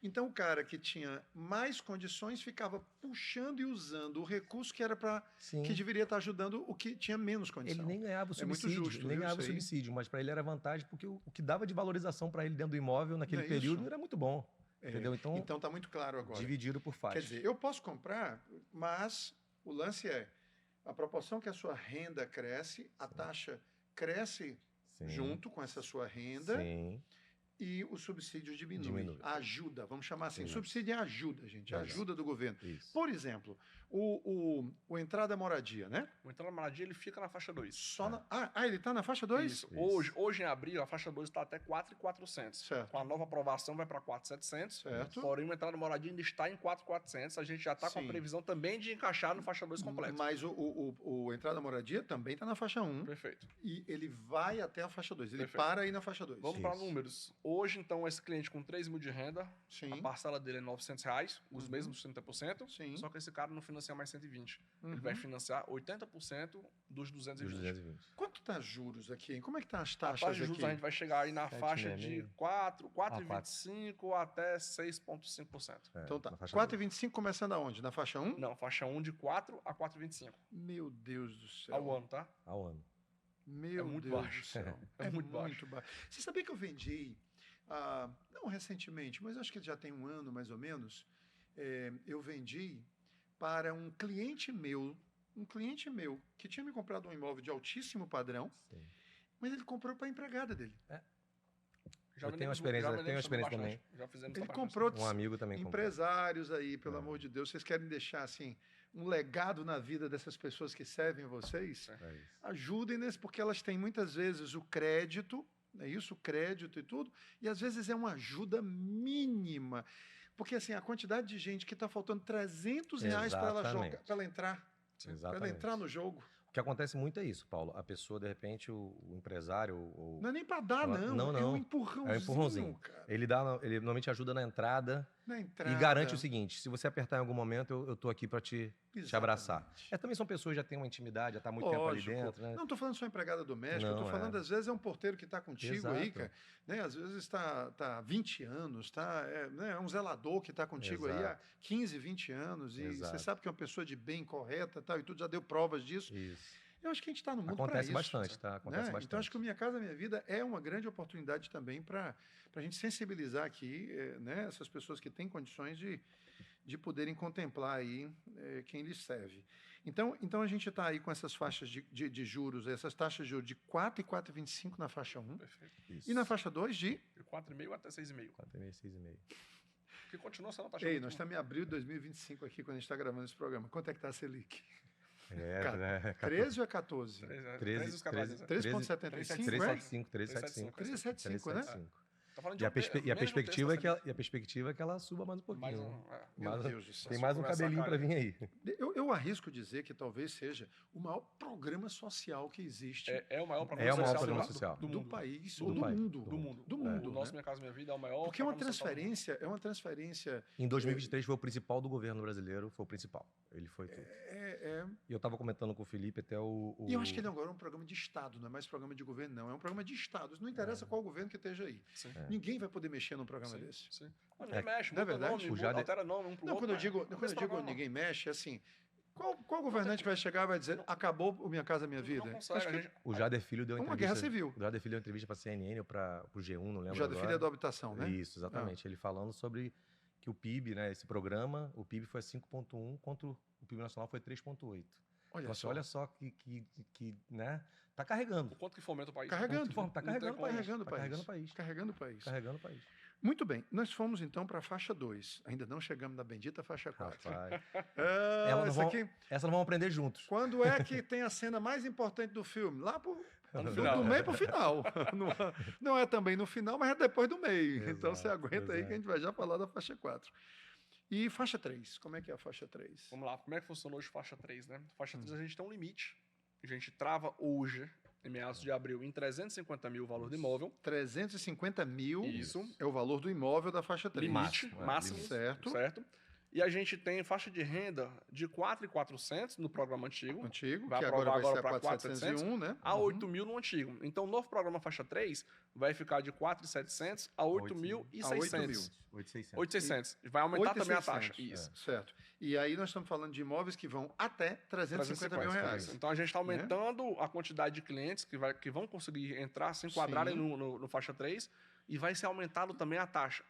Então, o cara que tinha mais condições ficava puxando e usando o recurso que era para... que deveria estar ajudando o que tinha menos condição. Ele nem ganhava o subsídio. É muito justo, ele nem ganhava o subsídio, mas para ele era vantagem, porque o que dava de valorização para ele dentro do imóvel naquele período era muito bom. Entendeu? Então tá muito claro agora. Dividido por faixas. Quer dizer, eu posso comprar, mas o lance é a proporção que a sua renda cresce, a taxa cresce junto com essa sua renda e o subsídio diminui. A ajuda, vamos chamar assim. Subsídio é ajuda, gente. A ajuda do governo. Isso. Por exemplo, o entrada moradia, né? O entrada moradia, ele fica na faixa 2. Ele está na faixa 2? Isso. Hoje, em abril, a faixa 2 está até 4.400. Certo. Com a nova aprovação, vai para 4.700. Certo. Porém, o entrada moradia ainda está em 4.400. A gente já está com a previsão também de encaixar no faixa 2 completo. Mas o entrada moradia também está na faixa 1. Perfeito. E ele vai até a faixa 2. Ele para aí na faixa 2. Vamos para números. Hoje, então, esse cliente com 3 mil de renda, a parcela dele é R$900, os mesmos 30%. Só que esse cara não financia mais 120. Ele vai financiar 80% dos 220. Quanto tá juros aqui, hein? Como é que tá as taxas a taxa de juros aqui? A gente vai chegar aí na faixa de 4,25 até 6,5%. Então tá. 4,25 começando aonde? Na faixa 1? Não, faixa 1 de 4 a 4,25. Meu Deus do céu. Ao ano, tá? Ao ano. Meu muito Deus baixo. do céu. É muito baixo. Você sabia que eu vendi, não recentemente, mas acho que já tem um ano mais ou menos, eu vendi para um cliente meu que tinha me comprado um imóvel de altíssimo padrão, mas ele comprou para a empregada dele. Eu tenho uma experiência também. Já fizemos ele comprou um amigo também empresários aí, pelo amor de Deus. Vocês querem deixar assim um legado na vida dessas pessoas que servem vocês? Ajudem nesse, porque elas têm muitas vezes o crédito, o crédito e tudo, e às vezes é uma ajuda mínima. Porque assim, a quantidade de gente que está faltando R$300 para ela entrar. Para ela entrar no jogo. O que acontece muito é isso, Paulo. A pessoa, de repente, o empresário... Não é nem para dar, não. É um empurrãozinho. É um empurrãozinho. Cara. Ele normalmente ajuda na entrada. E garante o seguinte, se você apertar em algum momento, eu estou aqui para te abraçar. Também são pessoas que já têm uma intimidade, já está muito tempo ali dentro. Né? Não estou falando só empregada doméstica, eu estou falando, às vezes, é um porteiro que está contigo aí, cara. Né? Às vezes está há 20 anos, é um zelador que está contigo aí há 15, 20 anos, e você sabe que é uma pessoa de bem, correta, tal, e tudo já deu provas disso. Eu acho que a gente está no mundo para isso. Acontece bastante, tá? Acontece bastante. Então, acho que o Minha Casa Minha Vida é uma grande oportunidade também para a gente sensibilizar aqui, né, essas pessoas que têm condições de poderem contemplar aí quem lhes serve. Então a gente está aí com essas faixas de juros, essas taxas de juros de 4 e 4,25 na faixa 1. Perfeito. E na faixa 2 de 4,5 até 6,5. 4,5, 6,5. Que continua sendo a taxa. Ei, nós estamos em abril de 2025 aqui, quando a gente está gravando esse programa. Quanto é que está a Selic? 13 ou é 14? 13,75. 3,75, né? Tá falando E a perspectiva é que ela suba mais um pouquinho. Meu Deus do céu. Tem mais um cabelinho para vir aí. Eu arrisco dizer que talvez seja o maior programa social que existe. É o maior programa social do país, do mundo. O Nosso Minha Casa Minha Vida é o maior. Porque é uma transferência. Em 2023 foi o principal do governo brasileiro, foi o principal. Ele foi tudo. E eu estava comentando com o Felipe até E eu acho que ele agora é um programa de Estado, não é mais programa de governo, não. É um programa de Estado. Não interessa qual governo que esteja aí. Ninguém vai poder mexer num programa desse. Sim. Ninguém mexe, não é verdade? Altera nome um pro outro. Quando eu digo ninguém mexe, é assim, qual governante vai chegar e vai dizer acabou o Minha Casa Minha Vida? O Jader Filho deu uma guerra civil. O Jader Filho deu entrevista para a CNN ou para o G1, não lembro. O Jader Filho é da habitação, né? Isso, exatamente. Ele falando sobre que o PIB, né, esse programa, o PIB foi 5,1, enquanto o PIB nacional foi 3,8. Olha só que né, tá carregando. O quanto que fomenta o país. Carregando o país. Muito bem, nós fomos então para a faixa 2. Ainda não chegamos na bendita faixa 4. Essa não vamos aprender juntos. Quando é que tem a cena mais importante do filme? Lá do meio para o final. Não é também no final, mas é depois do meio. Exato, então você aguenta aí que a gente vai já falar da faixa 4. E faixa 3, como é que é a faixa 3? Vamos lá, como é que funciona hoje faixa 3, né? Faixa 3 a gente tem um limite. A gente trava hoje, em meados de abril, em 350 mil o valor do imóvel. 350 mil Isso. É o valor do imóvel da faixa 3. Limite, máximo. Certo. E a gente tem faixa de renda de 4.400 no programa antigo. Vai que agora vai ser 4.701, né? A 8.000 no antigo. Então, o novo programa faixa 3 vai ficar de 4.700 a 8.600. 8.600. Vai aumentar também a taxa. Isso. Certo. E aí nós estamos falando de imóveis que vão até 350 mil reais. Então, a gente está aumentando a quantidade de clientes que vão conseguir entrar, se enquadrarem no faixa 3, e vai ser aumentado também a taxa.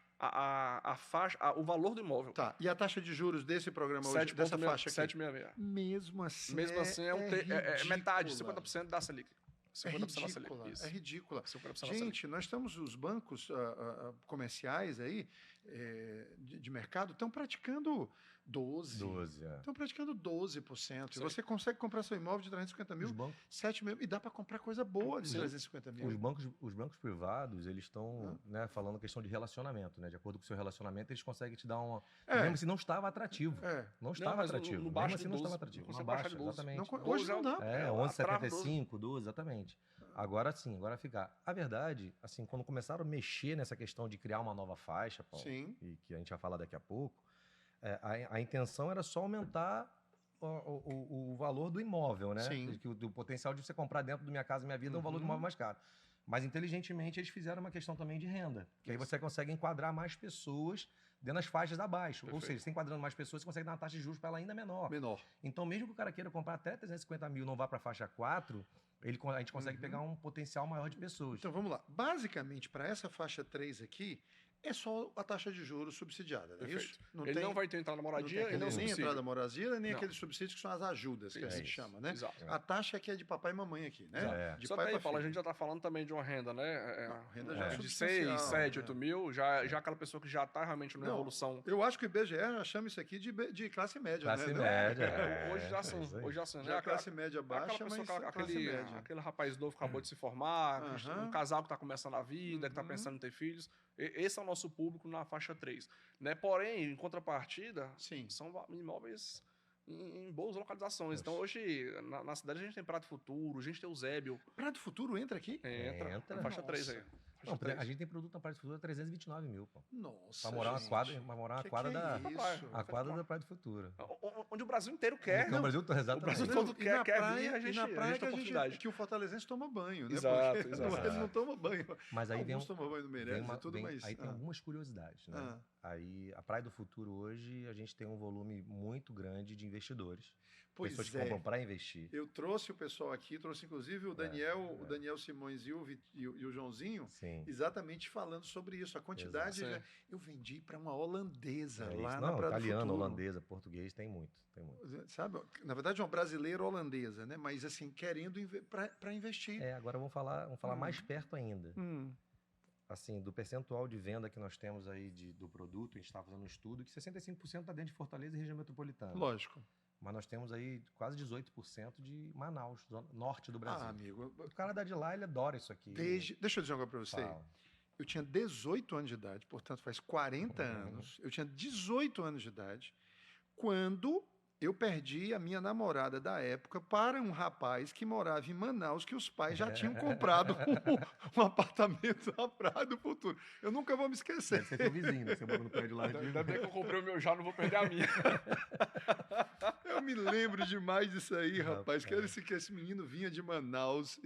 O valor do imóvel. Tá. E a taxa de juros desse programa hoje, dessa faixa aqui? 7,66. Mesmo assim é metade, 50% da Selic. 50% da Selic. Isso. É ridícula. Gente, nós estamos, os bancos comerciais aí, de mercado, estão praticando 12%. Estão praticando 12%. E você consegue comprar seu imóvel de 350 mil, 7 mil, e dá para comprar coisa boa de 350 mil. Os bancos privados, eles estão falando questão de relacionamento, né? De acordo com o seu relacionamento, eles conseguem te dar uma... Mesmo se não estava atrativo. Não estava atrativo. No baixo mesmo assim, não estava atrativo. Não baixo, exatamente. Hoje não dá. 11,75, 12, exatamente. Agora sim, agora fica. A verdade, assim, quando começaram a mexer nessa questão de criar uma nova faixa, Paulo, e que a gente vai falar daqui a pouco, a intenção era só aumentar o valor do imóvel, né? Do potencial de você comprar dentro do Minha Casa Minha Vida é um valor do imóvel mais caro. Mas, inteligentemente, eles fizeram uma questão também de renda. Que aí você consegue enquadrar mais pessoas dentro das faixas abaixo. Perfeito. Ou seja, você enquadrando mais pessoas, você consegue dar uma taxa de juros para ela ainda menor. Então, mesmo que o cara queira comprar até 350 mil e não vá para a faixa 4, a gente consegue pegar um potencial maior de pessoas. Então, vamos lá. Basicamente, para essa faixa 3 aqui, é só a taxa de juros subsidiada, não é isso? Não vai ter entrada na moradia e nem entrada na moradia, nem aqueles subsídios que são as ajudas, que a gente chama, né? Exato. A taxa aqui é de papai e mamãe aqui, né? Só que aí, Paulo, a gente já está falando também de uma renda, né? Renda já de 6, 7, 8 mil, já aquela pessoa que já está realmente numa evolução. Eu acho que o IBGE já chama isso aqui de classe média, classe média. Hoje já são. Já classe média baixa, mas classe média. Aquele rapaz novo que acabou de se formar, um casal que está começando a vida, que está pensando em ter filhos. Esse é o nosso público na faixa 3. Né? Porém, em contrapartida, são imóveis em boas localizações. Então, hoje, na cidade, a gente tem Prado Futuro, a gente tem o Zébio. Prado Futuro entra aqui? Entra. Na faixa 3 aí. Não, a gente tem produto na Praia do Futuro a 329 mil, pô. Nossa, pra morar uma quadra da Praia do Futuro. Onde o Brasil inteiro quer. Não, o Brasil todo quer vir, a gente na praia tem oportunidade. que o fortalezense toma banho, né? Exato, Porque ele não toma banho. Mas aí Alguns tomam banho no Meireles e tudo, mas... Aí tem algumas curiosidades, né? Aí, a Praia do Futuro hoje, a gente tem um volume muito grande de investidores. Pessoas que compram para investir. Eu trouxe o pessoal aqui, trouxe inclusive o Daniel Simões e o Joãozinho, exatamente falando sobre isso. A quantidade, eu vendi para uma holandesa lá na Praia do Futuro. Italiano, holandesa, português, tem muito. Sabe? Na verdade, é uma brasileira holandesa, né? Mas assim, querendo para investir. Agora vamos falar mais perto ainda. Assim, do percentual de venda que nós temos aí do produto, a gente está fazendo um estudo que 65% está dentro de Fortaleza e região metropolitana. Lógico. Mas nós temos aí quase 18% de Manaus, norte do Brasil. Amigo. O cara da de lá, ele adora isso aqui. Deixa eu dizer uma coisa para você. Eu tinha 18 anos de idade, portanto faz 40 anos. Eu tinha 18 anos de idade quando eu perdi a minha namorada da época para um rapaz que morava em Manaus, que os pais já tinham comprado um apartamento na Praia do Futuro. Eu nunca vou me esquecer. Deve ser teu vizinho, né? Você mora no prédio lá. Ainda bem que eu comprei o meu já, não vou perder a minha. Eu me lembro demais disso aí, rapaz. Que esse menino vinha de Manaus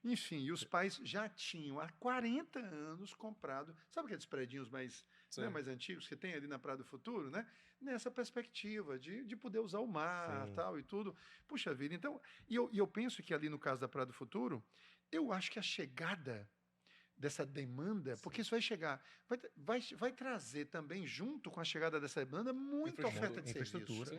enfim, e os pais já tinham há 40 anos comprado, sabe aqueles predinhos mais antigos que tem ali na Praia do Futuro, né? Nessa perspectiva de poder usar o mar, tal e tudo. Puxa vida, então, e eu penso que ali no caso da Praia do Futuro, eu acho que a chegada dessa demanda, porque isso vai chegar, vai trazer também, junto com a chegada dessa demanda, muita oferta de infraestrutura,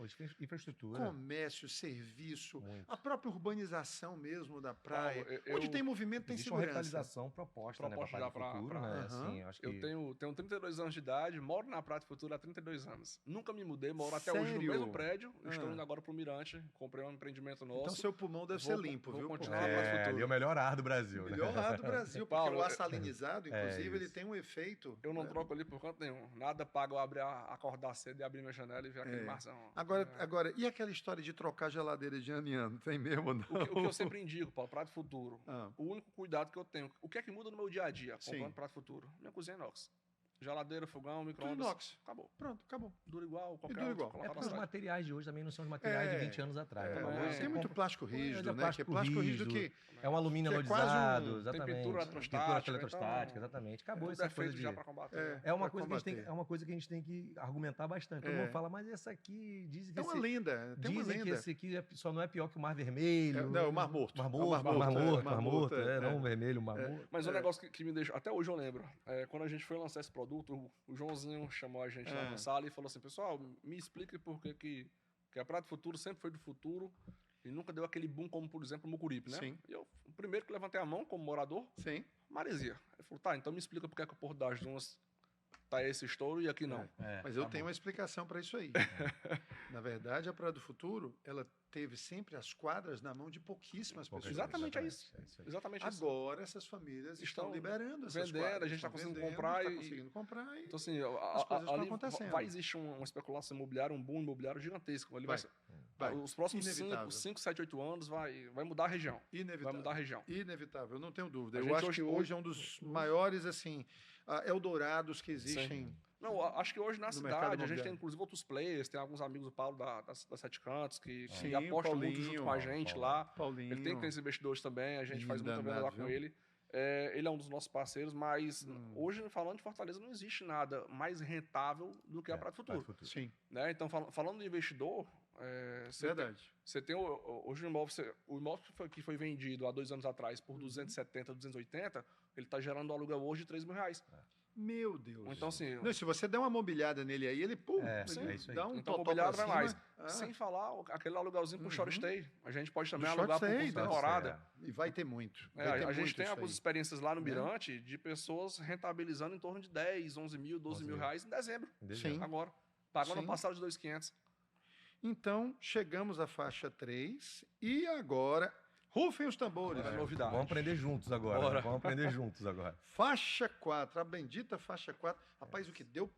comércio, serviço, a própria urbanização mesmo da praia. Onde tem movimento, tem segurança. Uma revitalização proposta né, já para futuro, né? Assim, acho que... Eu tenho 32 anos de idade, moro na Praia do Futuro há 32 anos. Nunca me mudei, moro até hoje no mesmo prédio. Estou indo agora para o Mirante, comprei um empreendimento nosso. Então seu pulmão deve ser limpo, viu? Vou continuar na Praia do Futuro. É o melhor ar do Brasil. O melhor ar do Brasil, porque o ar salinizado, inclusive, ele tem um efeito... Eu não troco ali por canto nenhum. Nada paga eu acordar cedo e abrir minha janela e ver aquele marzão. Agora, e aquela história de trocar geladeira de ano em ano? Tem mesmo, não? O que eu sempre indico, Paulo, Praia do Futuro, o único cuidado que eu tenho, o que é que muda no meu dia a dia comprando Praia do Futuro? Minha cozinha é inox. Geladeira, fogão, micro-ondas. Inox. Acabou. Pronto, acabou. Dura igual, qualquer outro. Porque os materiais de hoje também não são os materiais de 20 anos atrás. Tem muito plástico rígido, né? Plástico rígido que é um alumínio anodizado, exatamente. Tem pintura eletrostática, exatamente. Acabou essa coisa de... já para combater. É uma coisa que a gente tem que argumentar bastante. Todo mundo fala, mas essa aqui... Dizem que é uma lenda. Dizem que esse aqui só não é pior que o Mar Vermelho. Não, o Mar Morto. Mar Morto. Não o Vermelho, o Mar Morto. Mas um negócio que me deixa... Até hoje eu lembro. Quando a gente foi lançar esse produto, o Joãozinho chamou a gente lá na sala e falou assim, pessoal, me explique por que a Praia do Futuro sempre foi do futuro e nunca deu aquele boom como, por exemplo, o Mucuripe, né? Sim. E eu, o primeiro que levantei a mão como morador, Maresia. Ele falou, tá, então me explica por que o Porto das Dunas tá esse estouro e aqui não. Mas eu tenho uma explicação para isso aí. Na verdade, a Praia do Futuro, ela teve sempre as quadras na mão de pouquíssimas pessoas. Exatamente isso. Agora, essas famílias estão liberando essas vendendo, quadras. A gente está conseguindo comprar. Então, assim, as coisas estão acontecendo. Vai existir uma especulação imobiliária, um boom imobiliário gigantesco. Os próximos 5, 7, 8 anos vai mudar a região. Inevitável. Vai mudar a região. Inevitável, eu não tenho dúvida. Eu acho que hoje é um dos maiores, assim, Eldorados que existem. Não, acho que hoje na cidade a gente tem inclusive outros players, tem alguns amigos do Paulo da Sete Cantos que apostam muito junto com a gente lá. Paulinho. Ele tem aqueles investidores também, a gente faz muita venda lá com ele. Ele é um dos nossos parceiros, mas hoje, falando de Fortaleza, não existe nada mais rentável do que a Praia do Futuro. Sim. Né? Então, falando do investidor, verdade. Você tem hoje o imóvel que foi vendido há 2 anos atrás por 270, 280, ele está gerando um aluguel hoje de R$3.000. Meu Deus. Então, assim, não, se você der uma mobiliada nele aí, ele dá um então, mobiliário vai mais. Sem falar aquele aluguelzinho pro short stay. A gente pode também alugar por temporada. E vai ter muito. A gente tem algumas experiências lá no Mirante de pessoas rentabilizando em torno de 10, 11 mil, 12 mil reais em dezembro. Sim. Agora. Pagando passado de 2.500. Então, chegamos à faixa 3 e agora... Rufem os tambores. É novidade. Vamos aprender juntos agora. Vamos aprender juntos agora. Faixa 4, a bendita faixa 4. Rapaz, o que deu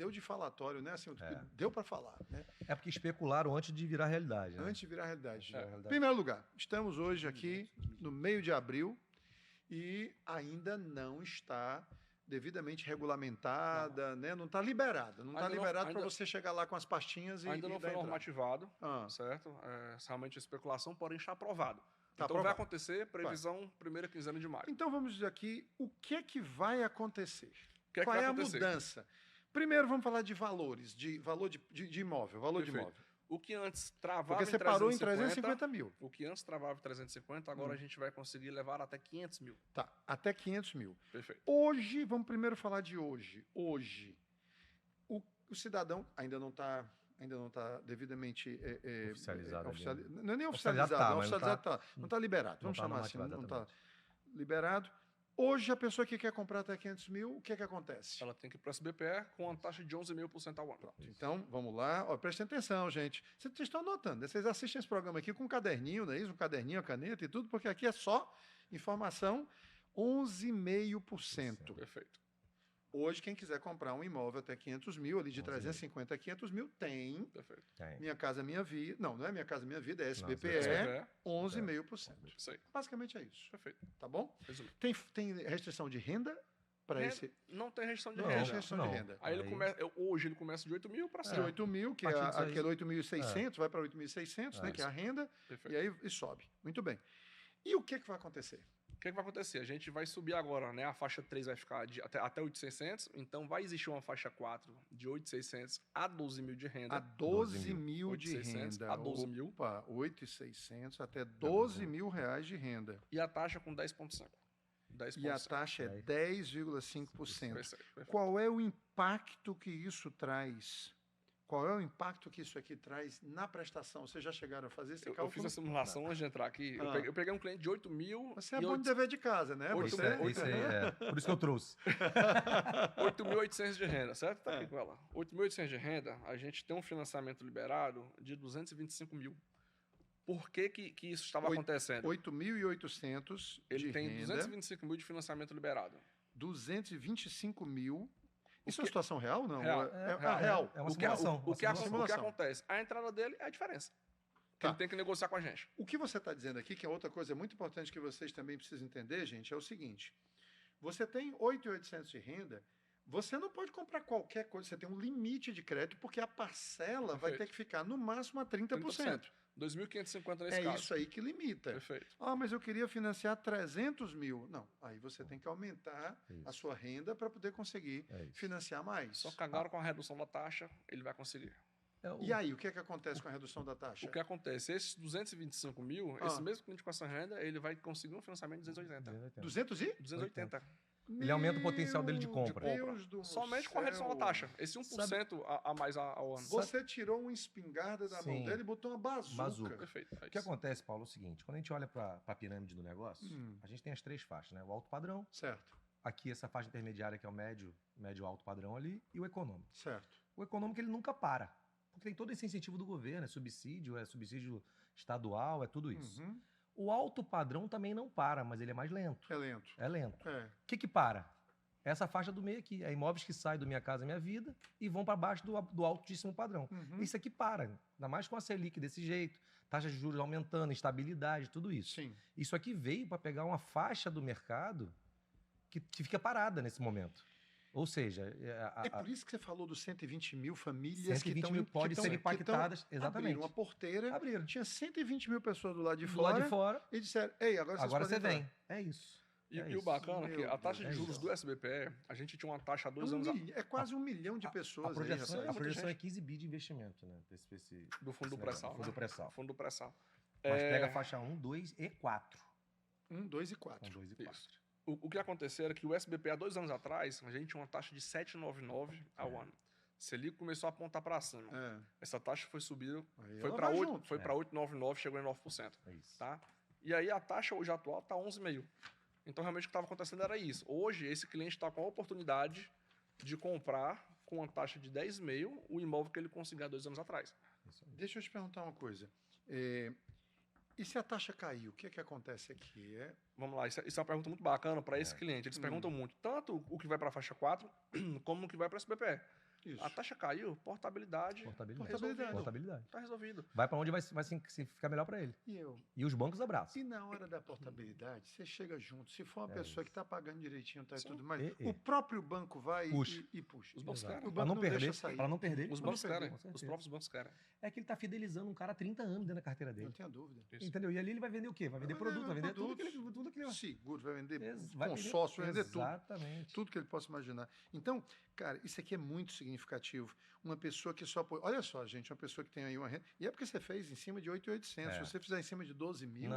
de falatório, né? Assim, deu para falar, né? É porque especularam antes de virar realidade. Né? Antes de virar realidade. Em primeiro lugar, estamos hoje aqui no meio de abril e ainda não está devidamente regulamentada, né? Não está liberada. Não está liberado para você chegar lá com as pastinhas e ainda não foi normativado, certo? Realmente a especulação, porém está aprovado. Tá então vai acontecer, previsão primeira quinzena de maio. Então vamos dizer aqui o que é que vai acontecer. Qual é a mudança? Primeiro vamos falar de valores, de valor de imóvel, valor de imóvel. O que antes travava Porque você parou em 350 mil. O que antes travava em 350, agora a gente vai conseguir levar até 500 mil. Tá, até 500 mil. Perfeito. Hoje, vamos primeiro falar de hoje. Hoje, o cidadão ainda não está devidamente oficializado. Não é nem oficializado, não está liberado. Vamos chamar assim, não está liberado. Hoje, a pessoa que quer comprar até 500 mil, o que é que acontece? Ela tem que ir para o SBPE com uma taxa de 11,5% ao ano. Pronto. Então, vamos lá. Prestem atenção, gente. Vocês estão anotando, né? Vocês assistem esse programa aqui com um caderninho, não é isso? Um caderninho, a caneta e tudo, porque aqui é só informação 11,5%. Perfeito. Hoje, quem quiser comprar um imóvel até 500 mil, ali de 350 a 500 mil, tem. Perfeito. Minha Casa Minha Vida. Não é Minha Casa Minha Vida, é SBPE, 11,5%. Isso aí. Basicamente é isso. Perfeito. Tá bom? Tem restrição de renda para esse? Não tem restrição de renda. Não tem restrição de renda. Aí hoje ele começa de 8 mil para cima. De 8 mil, que é aquele 8.600, vai para 8.600, né, que é a renda, Perfeito. E aí sobe. Muito bem. E o que vai acontecer? O que vai acontecer? A gente vai subir agora, né? A faixa 3 vai ficar até 8.600, então vai existir uma faixa 4 de 8.600 a 12 mil de renda. A 12 mil de renda. A 12 mil. Opa, 8.600 até 12 mil reais de renda. E a taxa com 10,5%. E a taxa é 10,5%. Qual é o impacto que isso traz? Qual é o impacto que isso aqui traz na prestação? Vocês já chegaram a fazer esse cálculo? Eu fiz a simulação antes de entrar aqui. Eu peguei um cliente de 8 mil... Você é bom de dever de casa, né? Por isso que eu trouxe. 8.800 de renda, certo? Tá aqui com ela. 8.800 de renda, a gente tem um financiamento liberado de 225 mil. Por que isso estava acontecendo? 8.800 Ele tem 225 mil de financiamento liberado. 225 mil... Isso é uma situação real? Não? Real. Real. É uma simulação. O que acontece? A entrada dele é a diferença. Ele tem que negociar com a gente. O que você está dizendo aqui, que é outra coisa muito importante que vocês também precisam entender, gente, é o seguinte. Você tem 8.800 de renda, você não pode comprar qualquer coisa, você tem um limite de crédito, porque a parcela vai ter que ficar no máximo a 30%. 2.550 nesse caso. É isso aí que limita. Perfeito. Mas eu queria financiar 300 mil. Não, aí você tem que aumentar a sua renda para poder conseguir financiar mais. Só que agora com a redução da taxa, ele vai conseguir. E aí, o que é que acontece com a redução da taxa? O que acontece? Esses 225 mil, esse mesmo cliente com essa renda, ele vai conseguir um financiamento de 280. 280? Ele aumenta o potencial dele de compra. Somente com a redução da taxa. Esse 1% a mais ao ano. Você tirou uma espingarda da mão dele e botou uma bazuca. Perfeito. O que acontece, Paulo, é o seguinte. Quando a gente olha para a pirâmide do negócio, a gente tem as 3 faixas, né? O alto padrão. Certo. Aqui essa faixa intermediária que é o médio alto padrão ali. E o econômico. Certo. O econômico ele nunca para. Porque tem todo esse incentivo do governo. É subsídio estadual, é tudo isso. O alto padrão também não para, mas ele é mais lento. É lento. É lento. O que para? Essa faixa do meio aqui. É imóveis que saem do Minha Casa Minha Vida e vão para baixo do altíssimo padrão. Isso aqui para. Ainda mais com a Selic desse jeito. Taxa de juros aumentando, instabilidade, tudo isso. Sim. Isso aqui veio para pegar uma faixa do mercado que fica parada nesse momento. Ou seja... É por isso que você falou dos 120 mil famílias 120 que podem ser impactadas. Exatamente. Abriram uma porteira, tinha 120 mil pessoas do lado de fora. Do lado de fora. E disseram, ei, agora você vem. É isso. E o bacana é que a taxa de juros do SBPE, a gente tinha uma taxa há 2 anos... É quase 1 milhão de pessoas. A projeção é 15 bi de investimento, né? Do fundo do pré-sal. Fundo do pré-sal. Mas pega a faixa 1, 2 e 4. 1, 2 e 4. 1, 2 e 4. O que aconteceu era que o SBPE, há 2 anos atrás, a gente tinha uma taxa de 7,99 ao ano. Selic começou a apontar para cima. Essa taxa foi subindo, foi para 8,99, chegou em 9%. Tá? E aí a taxa hoje atual está 11,5%. Então, realmente, o que estava acontecendo era isso. Hoje, esse cliente está com a oportunidade de comprar, com uma taxa de 10,5%, o imóvel que ele conseguiu há 2 anos atrás. Deixa eu te perguntar uma coisa. E se a taxa cair, o que é que acontece aqui? Vamos lá, isso é uma pergunta muito bacana para esse cliente. Eles perguntam muito, tanto o que vai para a faixa 4, como o que vai para o SBPE. Isso. A taxa caiu, portabilidade. Portabilidade. Está resolvido. Vai para onde vai se ficar melhor para ele. E os bancos abraçam. E na hora da portabilidade, você chega junto. Se for uma pessoa que está pagando direitinho, tá, e tudo mais, o próprio banco vai e puxa. Os bancos querem. Para não perder. Os bancos querem. Os próprios bancos querem. É que ele está fidelizando um cara há 30 anos dentro da carteira dele. Não tenho dúvida. Entendeu? E ali ele vai vender o quê? Vai vender produto, vai vender tudo que ele... Seguro, vai vender consórcio, vai vender tudo. Exatamente. Tudo que ele possa imaginar. Então, cara, isso aqui é muito significativo. Uma pessoa que só... Olha só, gente, uma pessoa que tem aí uma renda... E é porque você fez em cima de 8.800. Se você fizer em cima de 12 mil...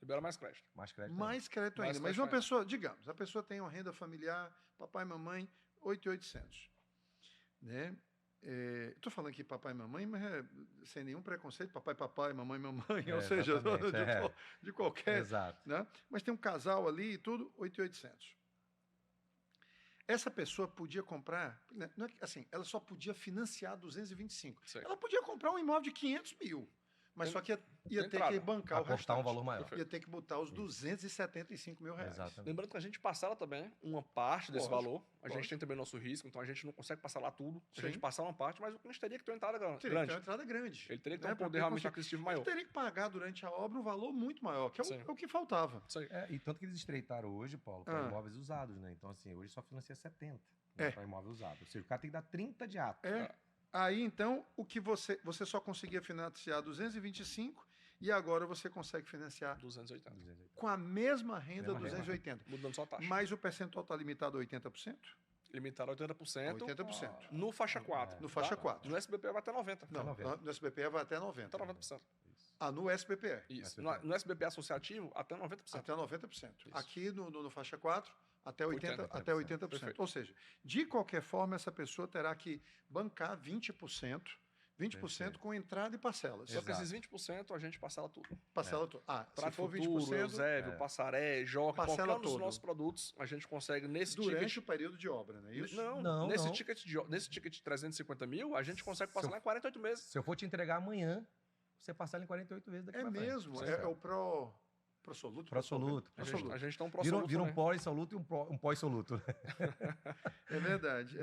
Libera mais crédito. Mais crédito ainda. Mas uma pessoa, digamos, a pessoa tem uma renda familiar, papai e mamãe, 8.800. Né? Estou falando aqui papai e mamãe, mas sem nenhum preconceito, papai, mamãe, ou seja, de qualquer... Exato. Né? Mas tem um casal ali e tudo, 8.800. Essa pessoa podia comprar, não é, assim, ela só podia financiar 225. Sim. Ela podia comprar um imóvel de 500 mil, mas só que ia ter que bancar o restante. Um valor maior. Ia ter que botar os 275 mil reais. Exatamente. Lembrando que a gente parcela também uma parte desse valor. A gente tem também nosso risco, então a gente não consegue passar lá tudo. A gente passa uma parte, mas o cliente teria que ter uma entrada grande. Teria que ter uma entrada grande. Ele teria que ter um poder realmente aquisitivo maior. Ele teria que pagar durante a obra um valor muito maior, que é o que faltava. E tanto que eles estreitaram hoje, Paulo, para imóveis usados, né? Então, assim, hoje só financia 70 para imóvel usado. Ou seja, o cara tem que dar 30 de ato. Aí, então, o que você só conseguia financiar 225 e agora você consegue financiar 280. Com a mesma renda, 280. Mudando só a taxa. Mas o percentual está limitado a 80%? Limitado a 80%. 80%. No faixa 4. No faixa 4. No SBPE vai até 90%. Não, no SBPE vai até 90%. Até 90%. No SBPE. Isso. No SBPE associativo, até 90%. Até 90%. Isso. Aqui no faixa 4, até 80%. 80%. Até 80%. Ou seja, de qualquer forma, essa pessoa terá que bancar 20%. 20% com entrada e parcelas. Só que esses 20% a gente parcela tudo. Parcela tudo. Se for 20%, Eusébio, Passaré, Joca, qualquer um dos nossos produtos, a gente consegue nesse Durante o período de obra, não é isso? Não. Nesse ticket de 350 mil, a gente consegue parcelar em 48 meses. Se eu for te entregar amanhã, você parcela em 48 vezes daqui pra frente. É mesmo? É o Prosoluto? Prosoluto. A gente tem um Prosoluto. Vira um pós-soluto e um pós-soluto. É verdade.